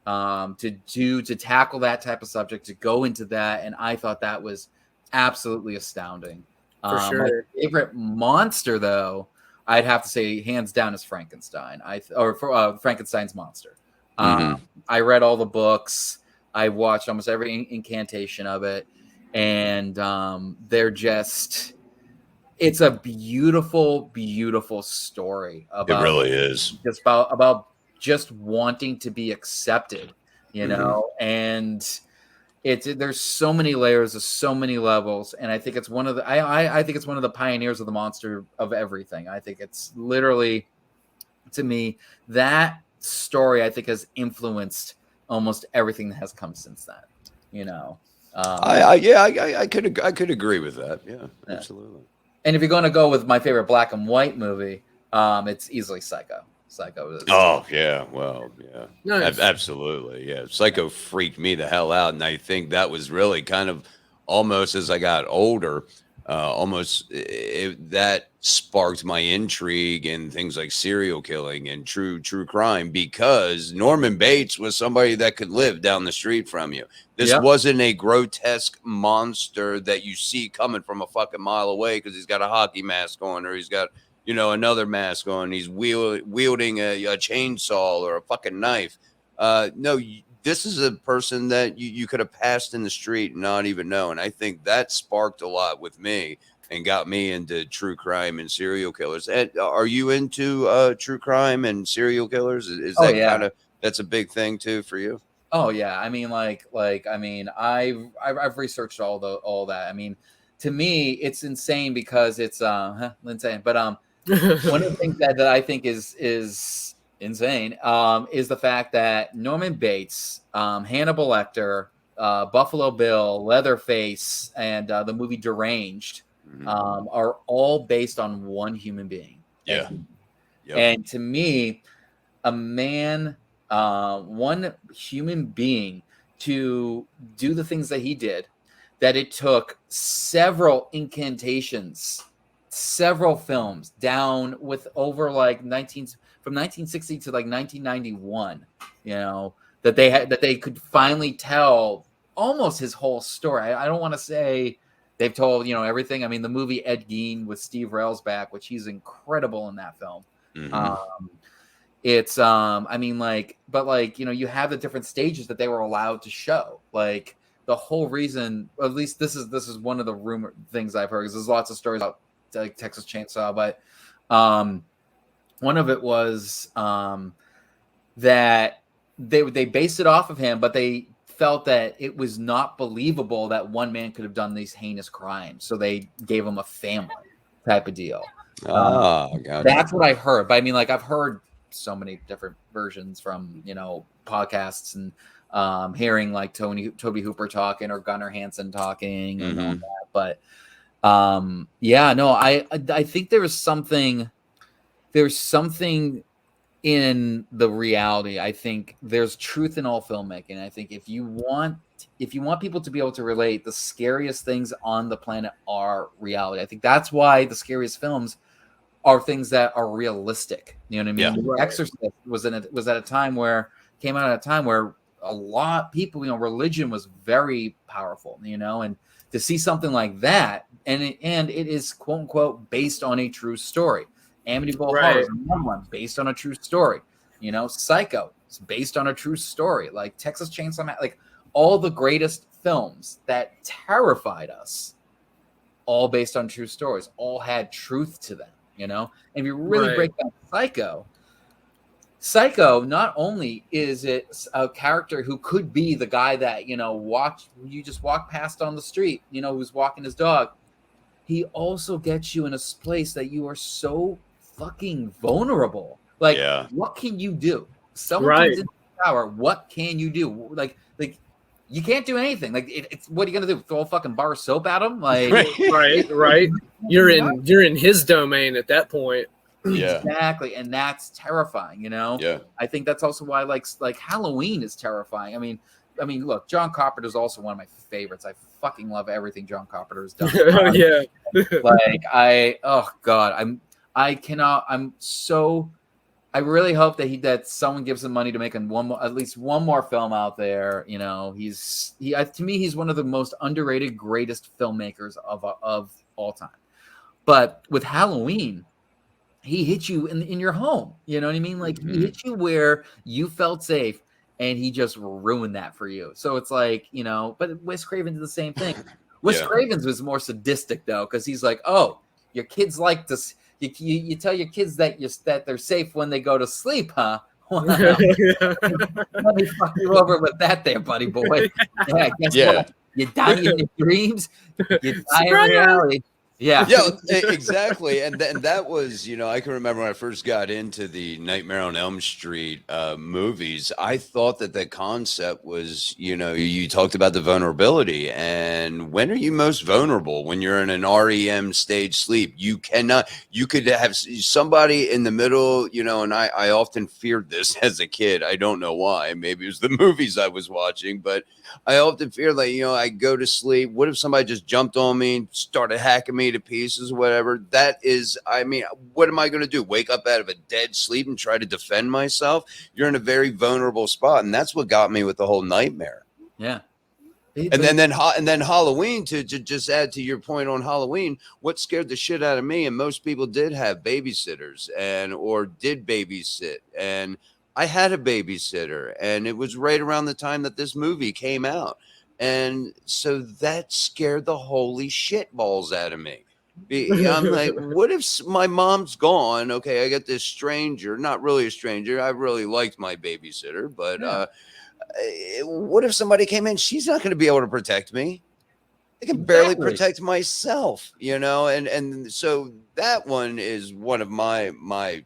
to tackle that type of subject, to go into that, and I thought that was absolutely astounding. For sure. My favorite monster, though, I'd have to say hands down is Frankenstein. Frankenstein's monster. I read all the books. I watched almost every incantation of it, and they're just. It's a beautiful, beautiful story It really is. just about just wanting to be accepted, you know, and there's so many layers, there's so many levels, and I think it's one of the I think it's one of the pioneers of the monster of everything. I think it's literally, to me, that story I think has influenced almost everything that has come since then, you know. I could agree with that. Yeah, absolutely. And if you're going to go with my favorite black and white movie, it's easily Psycho. Psycho is. Oh yeah, well yeah, Nice. absolutely, yeah. Psycho freaked me the hell out, and I think that was really kind of almost as I got older, that sparked my intrigue in things like serial killing and true crime, because Norman Bates was somebody that could live down the street from you. This wasn't a grotesque monster that you see coming from a fucking mile away because he's got a hockey mask on, or he's got, you know, another mask on. He's wielding a chainsaw or a fucking knife. No, this is a person that you could have passed in the street and not even know. And I think that sparked a lot with me and got me into true crime and serial killers. And are you into true crime and serial killers? Is that kind of, that's a big thing too for you? Oh yeah, I mean, I've researched all that. I mean, to me, it's insane because it's insane. But one of the things that I think is insane is the fact that Norman Bates, Hannibal Lecter, Buffalo Bill, Leatherface, and the movie Deranged are all based on one human being. Yeah. And to me, a man, one human being to do the things that he did, that it took several incantations, several films down with over like from 1960 to like 1991, you know, that they could finally tell almost his whole story. I don't want to say they've told, you know, everything. I mean, the movie Ed Gein with Steve Railsback, which he's incredible in that film. It's I mean, like, but like, you know, you have the different stages that they were allowed to show. Like the whole reason, at least this is one of the rumor things I've heard, because there's lots of stories about like Texas Chainsaw, but one of it was that they based it off of him, but they felt that it was not believable that one man could have done these heinous crimes, so they gave him a family type of deal. That's what I heard. But I mean, like, I've heard so many different versions from, you know, podcasts and hearing like Toby Hooper talking or Gunnar Hansen talking and all that. But yeah, no, I think there's something in the reality. I think there's truth in all filmmaking. I think if you want people to be able to relate, the scariest things on the planet are reality. I think that's why the scariest films are things that are realistic. You know what I mean? Yeah. Exorcist was at a time where came out at a time where a lot of people, you know, religion was very powerful, you know, and to see something like that, and it is quote unquote based on a true story. Amityville Horror is another one based on a true story. You know, Psycho is based on a true story. Like Texas Chainsaw Massacre, like all the greatest films that terrified us, all based on true stories, all had truth to them. You know, and if you really break down Psycho, not only is it a character who could be the guy that, you know, you just walk past on the street, you know, who's walking his dog. He also gets you in a place that you are so fucking vulnerable. Like, what can you do? Someone comes into the tower. What can you do? Like you can't do anything. Like, it's what are you gonna do? Throw a fucking bar of soap at him? Like, right. You're in his domain at that point. Yeah, exactly, and that's terrifying. You know. Yeah. I think that's also why like Halloween is terrifying. I mean, look, John Carpenter is also one of my favorites. I fucking love everything John Carpenter has done. Yeah. Like I really hope that someone gives him money to make at least one more film out there. You know, to me, he's one of the most underrated, greatest filmmakers of all time. But with Halloween, he hit you in your home. You know what I mean? Like he hit you where you felt safe, and he just ruined that for you. So it's like, you know, but Wes Craven did the same thing. Wes Yeah. Craven's was more sadistic though, because he's like, oh, your kids like to. You tell your kids that they're safe when they go to sleep, huh? Well, let me fuck you over with that there, buddy boy. Yeah, guess what? You die in your dreams, you die in reality. Yeah. Yeah, exactly. And then that was, I can remember when I first got into the Nightmare on Elm Street movies, I thought that the concept was, you talked about the vulnerability. And when are you most vulnerable? When you're in an REM stage sleep. You could have somebody in the middle, and I often feared this as a kid. I don't know why. Maybe it was the movies I was watching, but I often fear like, I go to sleep. What if somebody just jumped on me and started hacking me to pieces, whatever? That is, what am I going to do? Wake up out of a dead sleep and try to defend myself? You're in a very vulnerable spot. And that's what got me with the whole nightmare. Yeah. And then Halloween, to just add to your point on Halloween, what scared the shit out of me, and most people did have babysitters or did babysit. And I had a babysitter, and it was right around the time that this movie came out. And so that scared the holy shit balls out of me. I'm like, what if my mom's gone? Okay, I got this stranger, not really a stranger. I really liked my babysitter, but what if somebody came in? She's not going to be able to protect me. I can barely protect myself, and so that one is one of my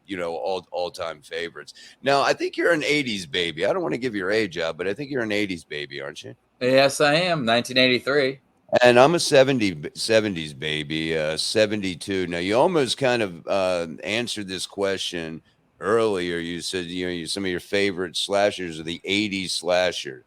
all-time favorites. Now, I think you're an 80s baby. I don't want to give your age out, but I think you're an 80s baby, aren't you? Yes, I am. 1983. And I'm a 70s baby, 72. Now, you almost kind of answered this question earlier. You said, some of your favorite slashers are the 80s slasher.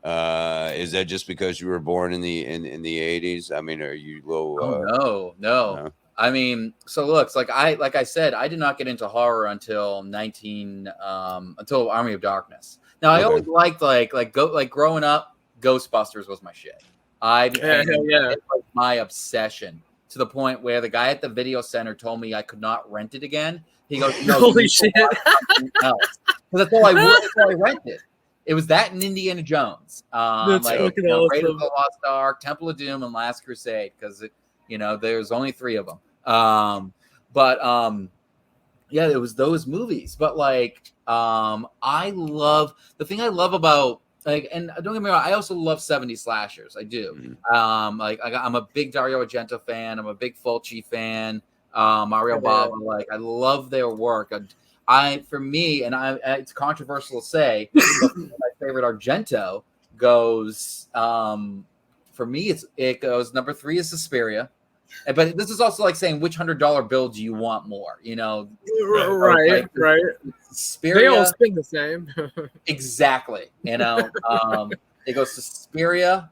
Is that just because you were born in the 80s? I mean, are you low? No. I mean, so looks like I said, I did not get into horror until until Army of Darkness. Now I always liked growing up, Ghostbusters was my shit. It was my obsession, to the point where the guy at the video center told me I could not rent it again. He goes, holy shit. That's all I rented. It was that and Indiana Jones. That's fucking Raiders awesome. of the Lost Ark, Temple of Doom, and Last Crusade, because there's only 3 of them. Yeah, it was those movies. But I love about and don't get me wrong, I also love 70s slashers. I do. I'm a big Dario Argento fan. I'm a big Fulci fan. Mario Bava. I love their work. It's controversial to say, but my favorite Argento goes, for me, it goes number 3 is Suspiria. But this is also like saying, which $100 bill do you want more? Right. Suspiria, they all spin the same. Exactly. It goes to Suspiria,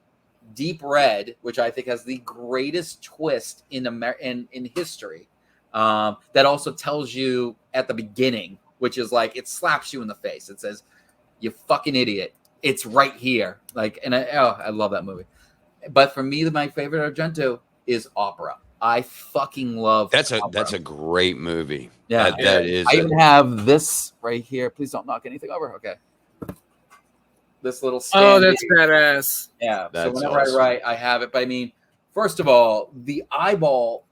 Deep Red, which I think has the greatest twist in history. That also tells you at the beginning, which is it slaps you in the face. It says, "You fucking idiot! It's right here." I love that movie. But for me, my favorite Argento is Opera. I fucking love. That's Opera. a great movie. Yeah, that is. I even have this right here. Please don't knock anything over. Okay. This little stand. Oh, that's badass. Yeah. That's so whenever awesome. I write, I have it. But I mean, first of all, the eyeball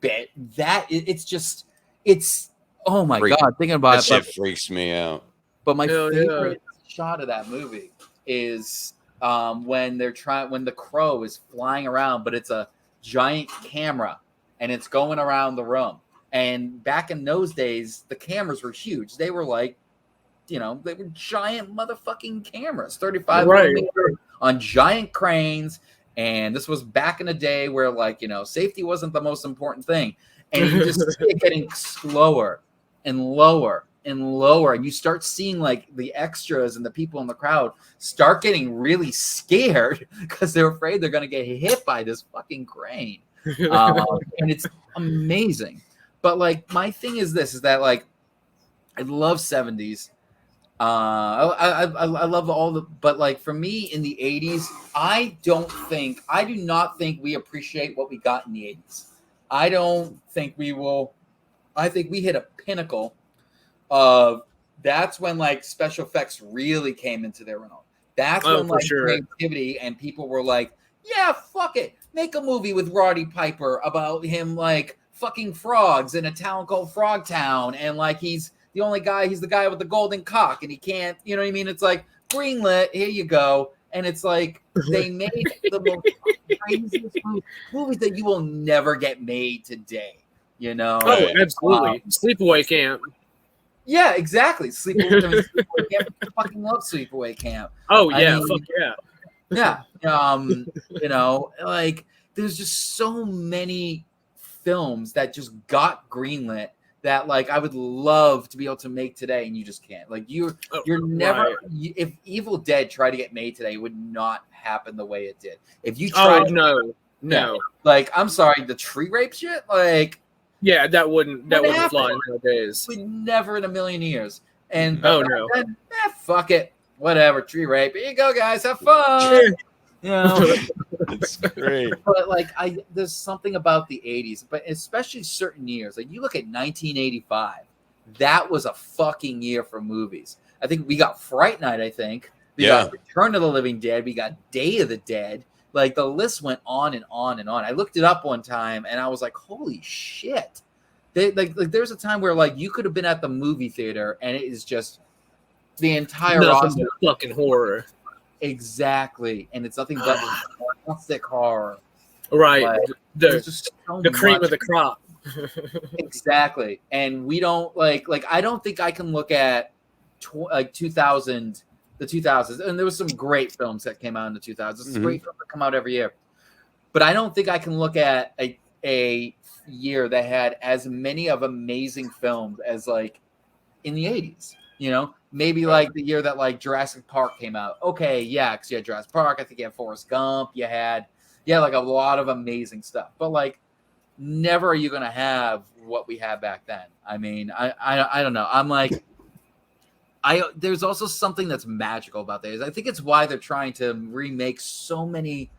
bit, it's oh my god, thinking about that shit freaks me out. But my favorite shot of that movie is when the crow is flying around, but it's a giant camera and it's going around the room. And back in those days, the cameras were huge. They were they were giant motherfucking cameras, 35 millimeter on giant cranes. And this was back in the day where safety wasn't the most important thing. And you just see it getting slower and lower and lower. And you start seeing the extras and the people in the crowd start getting really scared because they're afraid they're going to get hit by this fucking crane. And it's amazing. But my thing is that I love 70s. I love all the, but for me in the 80s, I do not think we appreciate what we got in the 80s. I don't think we will. I think we hit a pinnacle of, that's when special effects really came into their own. That's when creativity and people were yeah, fuck it. Make a movie with Roddy Piper about him like fucking frogs in a town called Frogtown, and like he's the only guy, he's the guy with the golden cock, and he can't, you know what I mean? It's like greenlit, here you go. And it's like they made the most craziest movies that you will never get made today, you know? Oh, absolutely. Sleepaway Camp. Yeah, exactly. Sleepaway Camp. I fucking love Sleepaway Camp. Oh, I yeah. mean, Fuck yeah. Yeah. You know, like there's just so many films that just got greenlit that like I would love to be able to make today, and you just can't. Like you're never. Right. If Evil Dead tried to get made today, it would not happen the way it did. If you tried, no. Like I'm sorry, the tree rape shit, like Yeah, that wouldn't fly nowadays. would never in a million years. And Oh no. then, fuck it, whatever, tree rape. Here you go, guys, have fun. You know, It's great. but like there's something about the 80s, but especially certain years. Like you look at 1985, that was a fucking year for movies. I think we got Fright Night, I think. We got Return of the Living Dead, we got Day of the Dead. Like the list went on and on and on. I looked it up one time and I was like, holy shit. Like there's a time where like you could have been at the movie theater and it is just the entire Nothing but fucking horror. Exactly. And it's nothing but classic horror. Right. Like, the just so the cream much. of the crop. Exactly. And we don't like I don't think I can look at like 2000, the 2000s, and there was some great films that came out in the 2000s. It's great films that come out every year. But I don't think I can look at a year that had as many of amazing films as like in the 80s, you know? Maybe like the year that like Jurassic Park came out. Okay, yeah, because you had Jurassic Park. I think you had Forrest Gump. You had like a lot of amazing stuff. But like, never are you gonna have what we had back then. I mean, I don't know. I'm like, there's also something that's magical about this. I think it's why they're trying to remake so many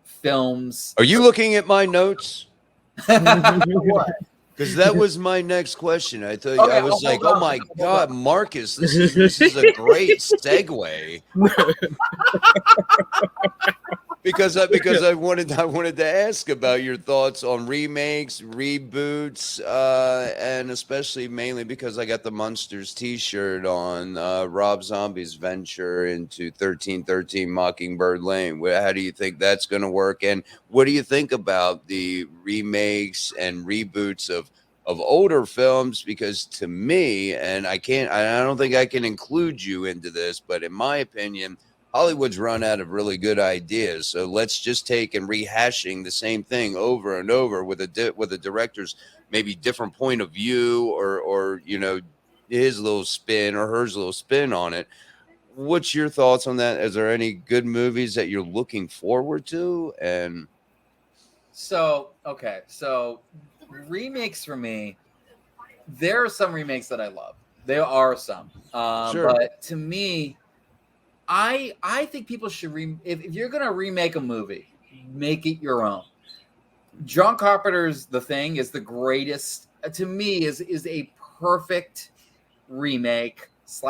films. Are you looking at my notes? What? Because that was my next question. I thought Okay, I was like, hold "Oh on, my hold God, on. Marcus, this is a great segue." because I wanted to ask about your thoughts on remakes, reboots, and especially mainly because I got the Munsters T-shirt on Rob Zombie's venture into 1313 Mockingbird Lane. How do you think that's going to work? And what do you think about the remakes and reboots of older films? Because to me, and I don't think I can include you into this, but in my opinion, Hollywood's run out of really good ideas. So let's just take and rehashing the same thing over and over with a director's maybe different point of view or you know, his little spin or hers little spin on it. What's your thoughts on that? Is there any good movies that you're looking forward to? And So remakes for me, there are some remakes that I love. There are some. Sure. But to me, I think people should if you're gonna remake a movie, make it your own. John Carpenter's The Thing is the greatest to me. Is a perfect remake /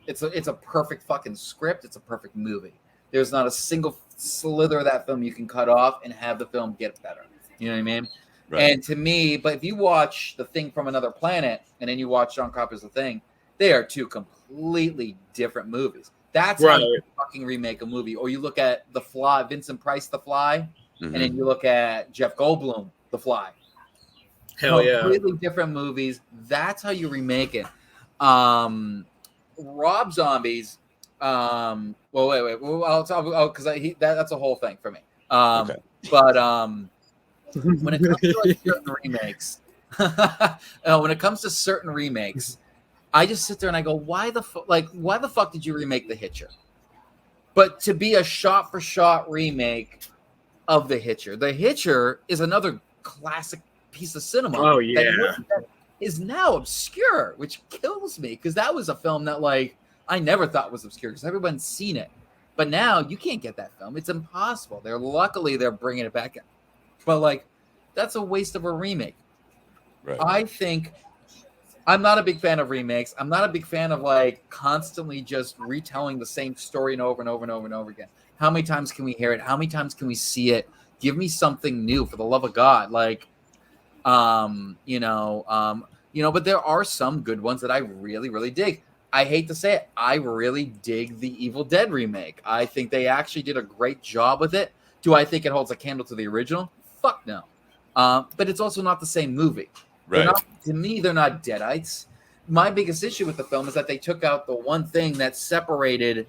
it's a perfect fucking script. It's a perfect movie. There's not a single slither of that film you can cut off and have the film get better. You know what I mean? Right. And to me, but if you watch The Thing from Another Planet and then you watch John Carpenter's The Thing, they are two completely different movies. That's how you fucking remake a movie. Or you look at The Fly, Vincent Price, The Fly, and then you look at Jeff Goldblum, The Fly. Hell yeah. Completely different movies. That's how you remake it. Rob Zombie's, well, wait. Well, I'll because that's a whole thing for me. Okay. But when it comes to like, certain remakes, when it comes to certain remakes, I just sit there and I go, why the fuck did you remake The Hitcher? But to be a shot-for-shot remake of The Hitcher. The Hitcher is another classic piece of cinema. Oh, yeah. That is now obscure, which kills me because that was a film that, like, I never thought was obscure because everyone's seen it. But now you can't get that film. It's impossible. Luckily, they're bringing it back in. But, like, that's a waste of a remake. Right. I think I'm not a big fan of remakes. I'm not a big fan of like constantly just retelling the same story and over and over and over and over again. How many times can we hear it? How many times can we see it give me something new for the love of God. Like, but there are some good ones that I really, really dig. I hate to say it, I really dig the Evil Dead remake. I think they actually did a great job with it. Do I think it holds a candle to the original? Fuck no. But it's also not the same movie. Right. To me, they're not Deadites. My biggest issue with the film is that they took out the one thing that separated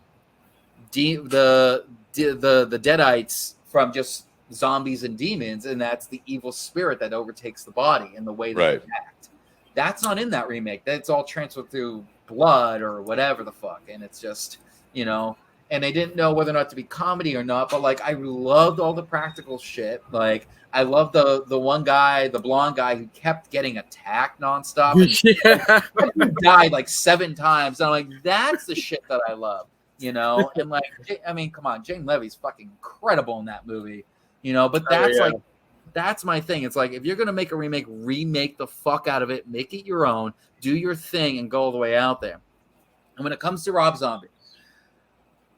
the Deadites from just zombies and demons, and that's the evil spirit that overtakes the body and the way that they act. That's not in that remake. That's all transferred through blood or whatever the fuck, and it's just, and they didn't know whether or not to be comedy or not, but like I loved all the practical shit. Like I love the one guy, the blonde guy who kept getting attacked nonstop and he died like 7 times. And I'm like, that's the shit that I love, and like, I mean, come on, Jane Levy's fucking incredible in that movie, but that's like, that's my thing. It's like, if you're going to make a remake the fuck out of it, make it your own, do your thing and go all the way out there. And when it comes to Rob Zombie,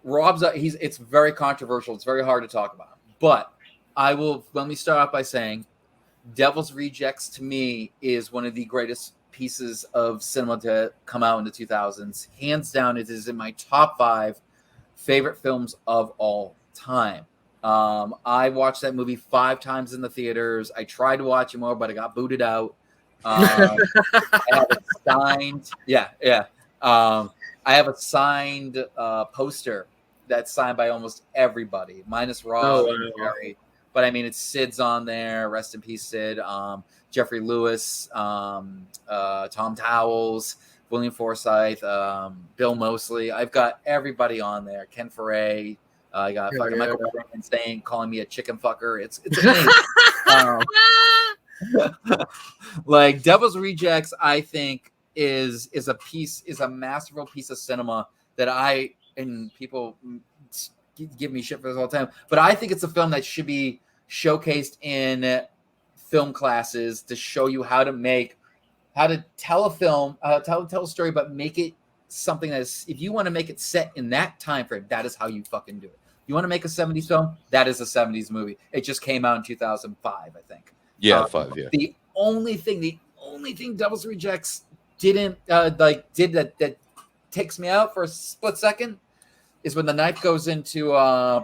it's very controversial. It's very hard to talk about, but let me start off by saying Devil's Rejects to me is one of the greatest pieces of cinema to come out in the 2000s. Hands down, it is in my top 5 favorite films of all time. I watched that movie 5 times in the theaters. I tried to watch it more, but I got booted out. I have it signed. I have a signed poster that's signed by almost everybody, minus Rob and Jerry. But I mean, it's Sid's on there. Rest in peace, Sid. Jeffrey Lewis, Tom Towles, William Forsythe, Bill Moseley. I've got everybody on there. Ken Foray. I got fucking Michael Frankenstein calling me a chicken fucker. It's amazing. Like Devil's Rejects, I think is a masterful piece of cinema that people give me shit for this all the time, but I think it's a film that should be showcased in film classes to show you how to tell a film, tell a story, but make it something that is, if you want to make it set in that time frame, that is how you fucking do it. You want to make a 70s film? That is a 70s movie. It just came out in 2005, I think. Yeah, 5, yeah. The only thing Devil's Rejects did that takes me out for a split second is when the knife goes into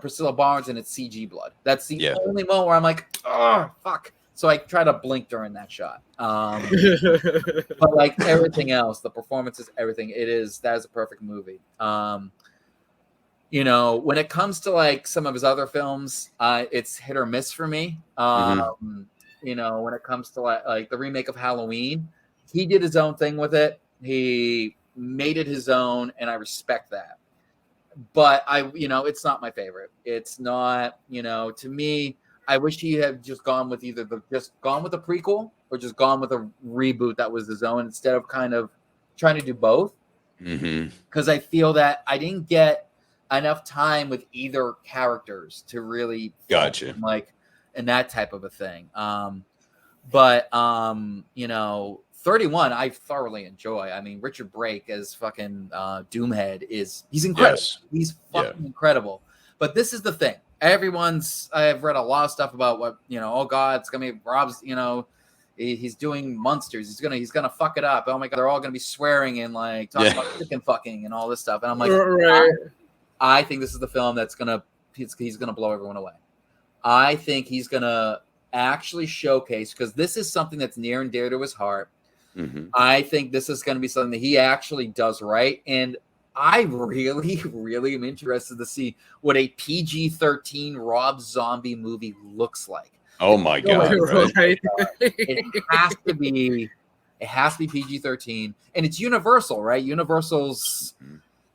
Priscilla Barnes and it's CG blood. That's the only moment where I'm like, oh, fuck. So I try to blink during that shot. But like everything else, the performances, everything, that is a perfect movie. When it comes to like some of his other films, it's hit or miss for me. When it comes to like the remake of Halloween, he did his own thing with it. He made it his own, and I respect that. But it's not my favorite. It's not, to me, I wish he had just gone with either gone with a prequel or just gone with a reboot that was his own instead of kind of trying to do both. Because I feel that I didn't get enough time with either characters to really gotcha and that type of a thing. But 31, I thoroughly enjoy. I mean, Richard Brake as fucking Doomhead he's incredible. Yes. He's fucking incredible. But this is the thing. I've read a lot of stuff about what, oh God, it's gonna be Rob's, he's doing Munsters. He's gonna fuck it up. Oh my God, they're all gonna be swearing and like talking about chicken fucking and all this stuff. And I'm like, I think this is the film that's he's gonna blow everyone away. I think he's gonna actually showcase, because this is something that's near and dear to his heart. I think this is going to be something that he actually does right. And I really, really am interested to see what a PG-13 Rob Zombie movie looks like. Oh my God. Right? It has to be PG-13. And it's Universal, right? Universal's,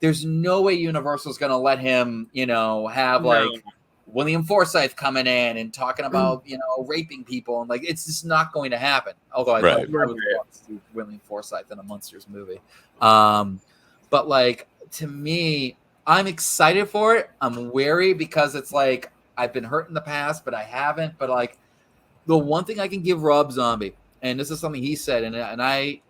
there's no way Universal's going to let him, have like William Forsythe coming in and talking about, raping people. And like, it's just not going to happen. Although I would love to see William Forsythe in a Munsters movie. But like, to me, I'm excited for it. I'm wary because it's like, I've been hurt in the past, but I haven't. But like, the one thing I can give Rob Zombie, and this is something he said, and I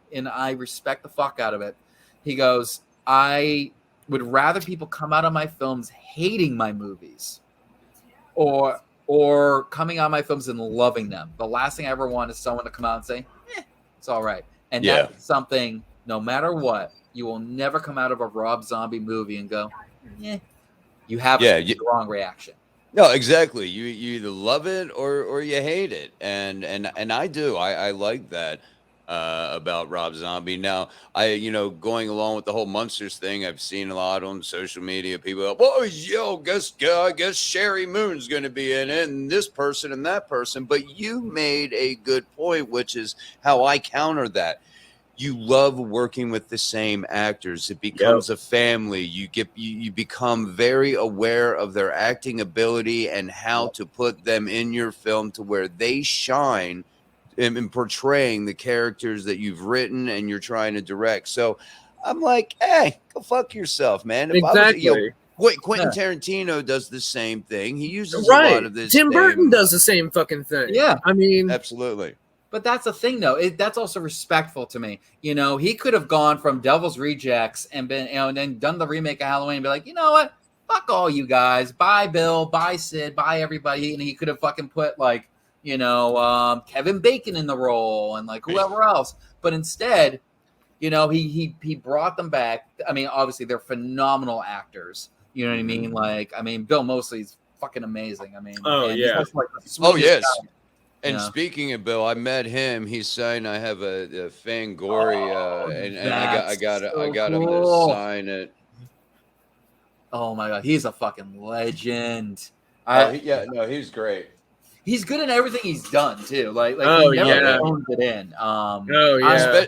respect the fuck out of it. He goes, I would rather people come out of my films hating my movies or or coming out of my films and loving them. The last thing I ever want is someone to come out and say, it's all right. And that's something, no matter what, you will never come out of a Rob Zombie movie and go, you have the wrong reaction. No, exactly. You either love it or you hate it, and I do. I like that about Rob Zombie. Now, going along with the whole Munsters thing, I've seen a lot on social media. People go, "Oh, guess Sherry Moon's going to be in it, and this person and that person." But you made a good point, which is how I counter that. You love working with the same actors. It becomes a family. You become very aware of their acting ability and how to put them in your film to where they shine in portraying the characters that you've written and you're trying to direct. So I'm like, hey, go fuck yourself, man. Exactly. Quentin Tarantino does the same thing. He uses a lot of this. Tim Burton does the same fucking thing. Yeah. I mean, absolutely. But that's the thing, though. That's also respectful to me. He could have gone from Devil's Rejects and been, and then done the remake of Halloween and be like, you know what? Fuck all you guys. Bye, Bill. Bye, Sid. Bye, everybody. And he could have fucking put Kevin Bacon in the role and like whoever else. But instead, he brought them back. I mean, obviously they're phenomenal actors. You know what I mean? Like, Bill Moseley's fucking amazing. I mean, yes. Guy. And speaking of Bill, I met him. He's saying I have a Fangoria, and I got him to sign it. Oh my god, he's a fucking legend. He's great. He's good in everything he's done too. Like he never phones it in.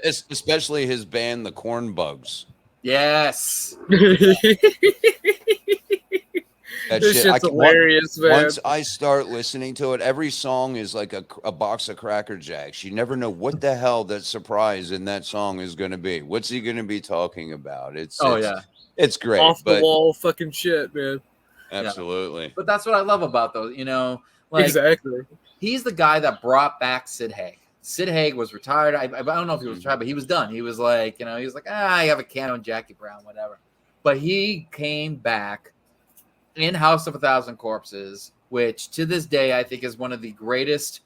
Especially his band, the Corn Bugs. Yes. This shit's hilarious, man. Once I start listening to it, every song is like a box of Cracker Jacks. You never know what the hell that surprise in that song is going to be. What's he going to be talking about? It's great. Off the wall fucking shit, man. Absolutely. Yeah. But that's what I love about those, exactly. He's the guy that brought back Sid Haig. Sid Haig was retired. I don't know if he was retired, but he was done. He was like, he was like, I have a can on Jackie Brown, whatever. But he came back in House of a Thousand Corpses, which to this day I think is one of the greatest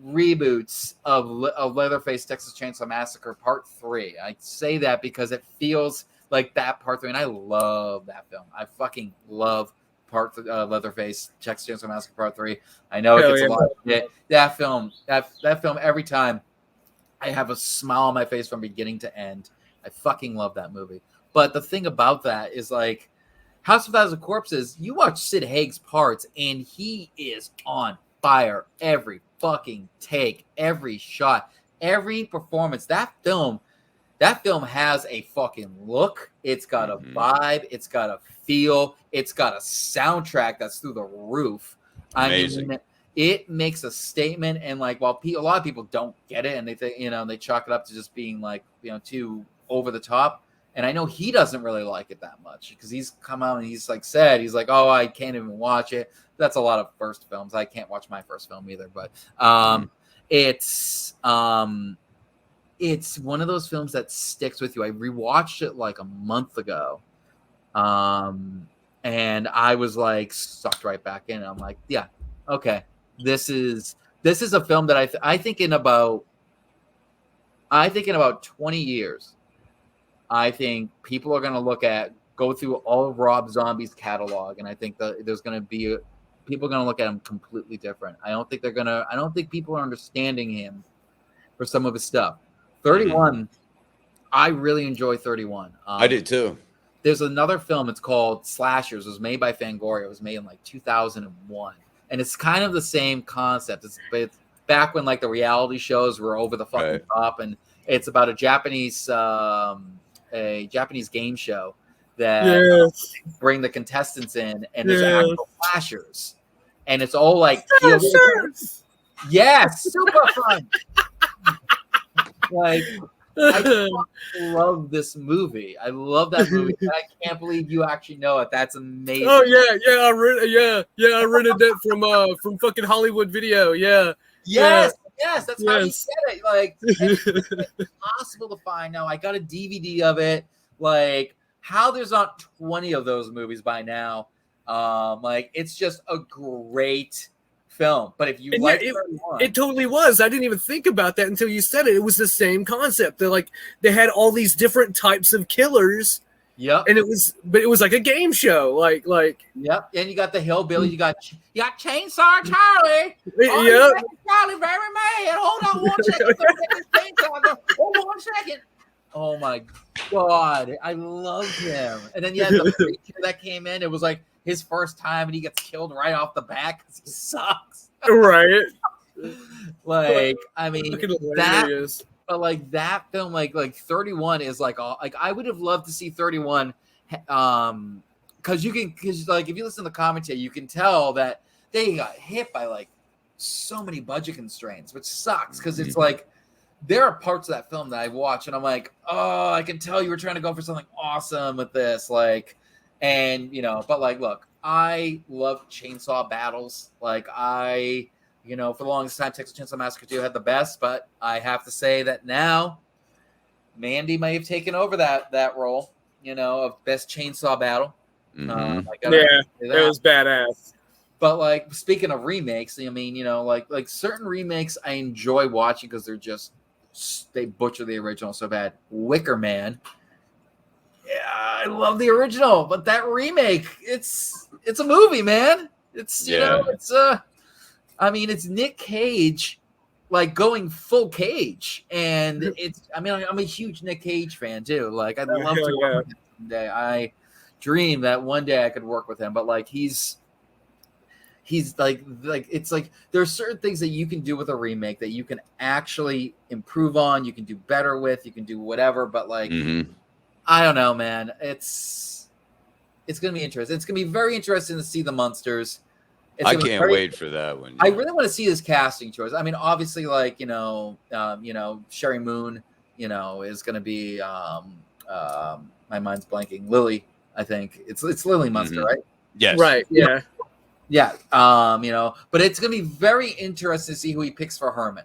reboots of Leatherface Texas Chainsaw Massacre Part 3. I say that because it feels like that Part 3, and I love that film. I fucking love Leatherface Texas Chainsaw Massacre Part 3. I know it gets a lot of shit. That film, every time I have a smile on my face from beginning to end. I fucking love that movie. But the thing about that is like, House of a Thousand Corpses, you watch Sid Haig's parts, and he is on fire every fucking take, every shot, every performance. That film has a fucking look. It's got a vibe. It's got a feel. It's got a soundtrack that's through the roof. Amazing. I mean, it makes a statement. And like, while a lot of people don't get it, and they think, they chalk it up to just being like, too over the top. And I know he doesn't really like it that much because he's come out and he's like oh, I can't even watch it. That's a lot of first films. I can't watch my first film either, but it's one of those films that sticks with you. I rewatched it like a month ago, and I was like sucked right back in. I'm like, yeah, okay, this is a film that I think in about 20 years. I think people are going to go through all of Rob Zombie's catalog, and I think that there's going to be people are going to look at him completely different. I don't think people are understanding him for some of his stuff. 31, I really enjoy 31. I did too. There's another film. It's called Slashers. It was made by Fangoria. It was made in like 2001, and it's kind of the same concept. It's back when like the reality shows were over the fucking top, and it's about a Japanese game show that bring the contestants in, and there's actual slashers, and it's all like super fun. Like, I love this movie. I love that movie. I can't believe you actually know it. That's amazing. Oh yeah, I rented that from fucking Hollywood Video. Yeah. Yes, that's how you said it. Like, it's impossible to find now. I got a DVD of it. Like, how there's not 20 of those movies by now. Like, it's just a great film. But if you And like yeah, 31, it totally was. I didn't even think about that until you said it. It was the same concept. They had all these different types of killers. yep, And it was like a game show. yep. And you got the hillbilly. You got Chainsaw Charlie. Oh, yeah. Charlie very mad. Hold on 1 second. Hold on 1 second. Oh my God, I loved him. And then you had the preacher that came in. It was like his first time, and he gets killed right off the bat because he sucks. Right. Like, I mean, Hilarious. but like that film, like 31 is like all like I would have loved to see 31, because like if you listen to the commentary, you can tell that they got hit by like so many budget constraints, which sucks because it's like there are parts of that film that I watch and I'm like, oh, I can tell you were trying to go for something awesome with this, like, and but like, look, I love chainsaw battles, like for the longest time, Texas Chainsaw Massacre 2 had the best, but I have to say that now Mandy may have taken over that role, of best chainsaw battle. Mhm. It was badass. But like speaking of remakes, I mean, like certain remakes I enjoy watching because they butcher the original so bad. Wicker Man. Yeah, I love the original, but that remake, it's a movie, man. It's it's Nick Cage, like going full Cage, and I'm a huge Nick Cage fan too. Like I'd love to work with him someday. I dream that one day I could work with him, but like he's like it's like there's certain things that you can do with a remake that you can actually improve on, you can do better with, you can do whatever, but like I don't know, man. It's gonna be interesting. It's gonna be very interesting to see the Munsters. I can't wait for that one. I really want to see his casting choice. I mean, obviously, like Sherry Moon, is going to be. My mind's blanking. Lily, I think it's Lily Munster, right? Yes. Right. Yeah. Yeah. But it's going to be very interesting to see who he picks for Herman.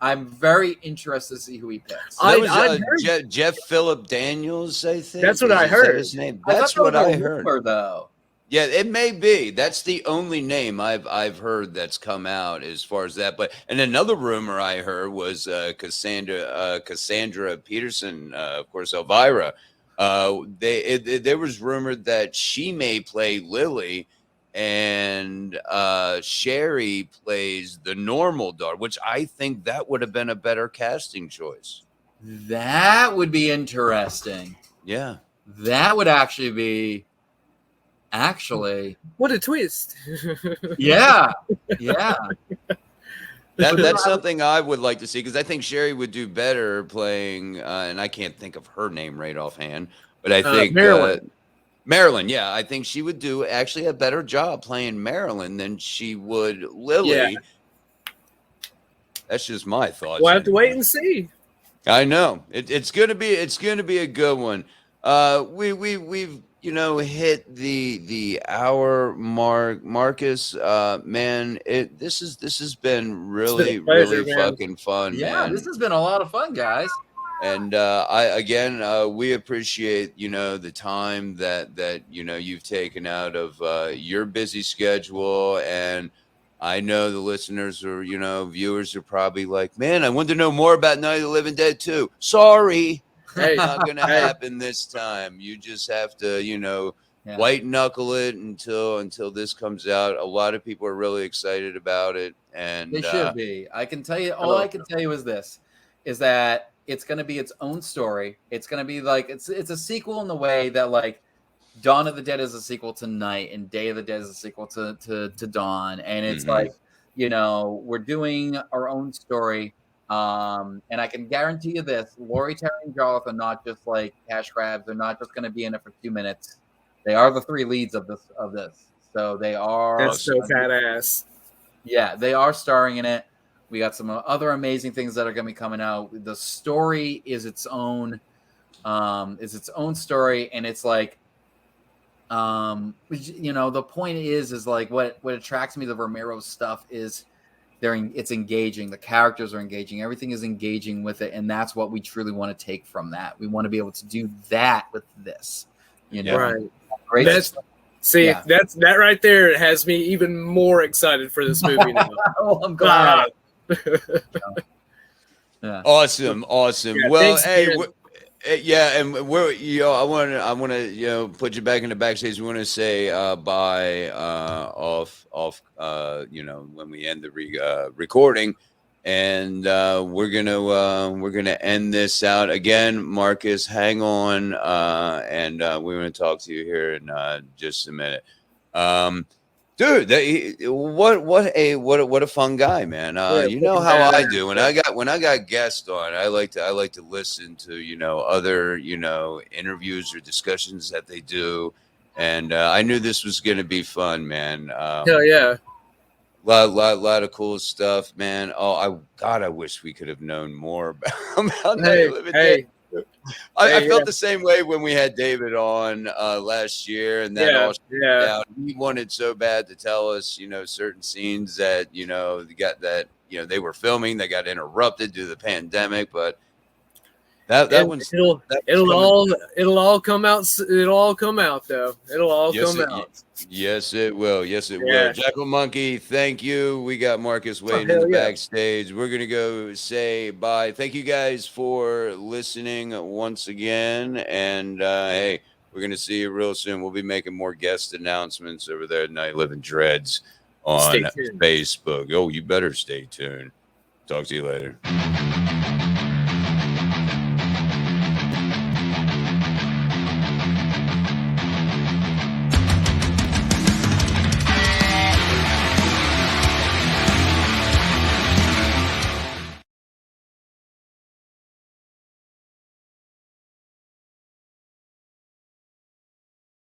I'm very interested to see who he picks. That was Jeff Phillip Daniels, I think. That's what I heard. His name. That's what I heard. Though. Yeah, it may be. That's the only name I've heard that's come out as far as that. But and another rumor I heard was Cassandra Peterson, of course, Elvira. There was rumored that she may play Lily, and Sherry plays the normal daughter, which I think that would have been a better casting choice. That would be interesting. Yeah, that would actually be. What a twist. Yeah. That's something I would like to see, because I think Sherry would do better playing, and I can't think of her name right offhand, but I think Marilyn. Yeah, I think she would do actually a better job playing Marilyn than she would Lily. Yeah. That's just my thoughts. We'll have to wait and see. I know it's gonna be a good one. We've hit the hour mark. Marcus, man, this has been really fucking fun. Yeah, man. This has been a lot of fun, guys. And we appreciate the time that you've taken out of your busy schedule. And I know the listeners or viewers are probably like, man, I want to know more about Night of the Living Dead too. Sorry. It's not going to happen this time. You just have to, white knuckle it until this comes out. A lot of people are really excited about it, and they should be. I can tell you, all I can tell you is that it's going to be its own story. It's going to be like it's a sequel in the way that like Dawn of the Dead is a sequel to Night, and Day of the Dead is a sequel to Dawn, and it's like we're doing our own story. And I can guarantee you this: Lori, Terry, and Jarlath are not just like cash grabs. They're not just going to be in it for 2 minutes. They are the three leads of this. So they are. That's so badass. Yeah, they are starring in it. We got some other amazing things that are going to be coming out. The story is its own story, and it's like, the point is like what attracts me to Romero stuff is. It's engaging. The characters are engaging. Everything is engaging with it, and that's what we truly want to take from that. We want to be able to do that with this. Right. Great. See, Yeah. that right there has me even more excited for this movie now. Oh, I'm glad. Yeah. Awesome. Yeah, Well, thanks hey, again. yeah, and we're I want to put you back in the backstage. We want to say bye off when we end the recording, and we're gonna end this out again. Marcus, hang on, and we're gonna talk to you here in just a minute. Dude, what a fun guy, man. You know how I do when I got guests on. I like to listen to other interviews or discussions that they do, and I knew this was gonna be fun, man. Hell yeah. Lot of cool stuff, man. Oh, I wish we could have known more about Night of the Living Dead. I felt the same way when we had David on last year, and that all down. He wanted so bad to tell us, certain scenes that they were filming, they got interrupted due to the pandemic, but it'll all come out. It'll all come out though. It'll all come out. Yes, it will. Yes, it will. Jackal Monkey, thank you. We got Marcus waiting in the backstage. We're gonna go say bye. Thank you guys for listening once again. And hey, we're gonna see you real soon. We'll be making more guest announcements over there at Night Living Dreds on Facebook. Oh, you better stay tuned. Talk to you later.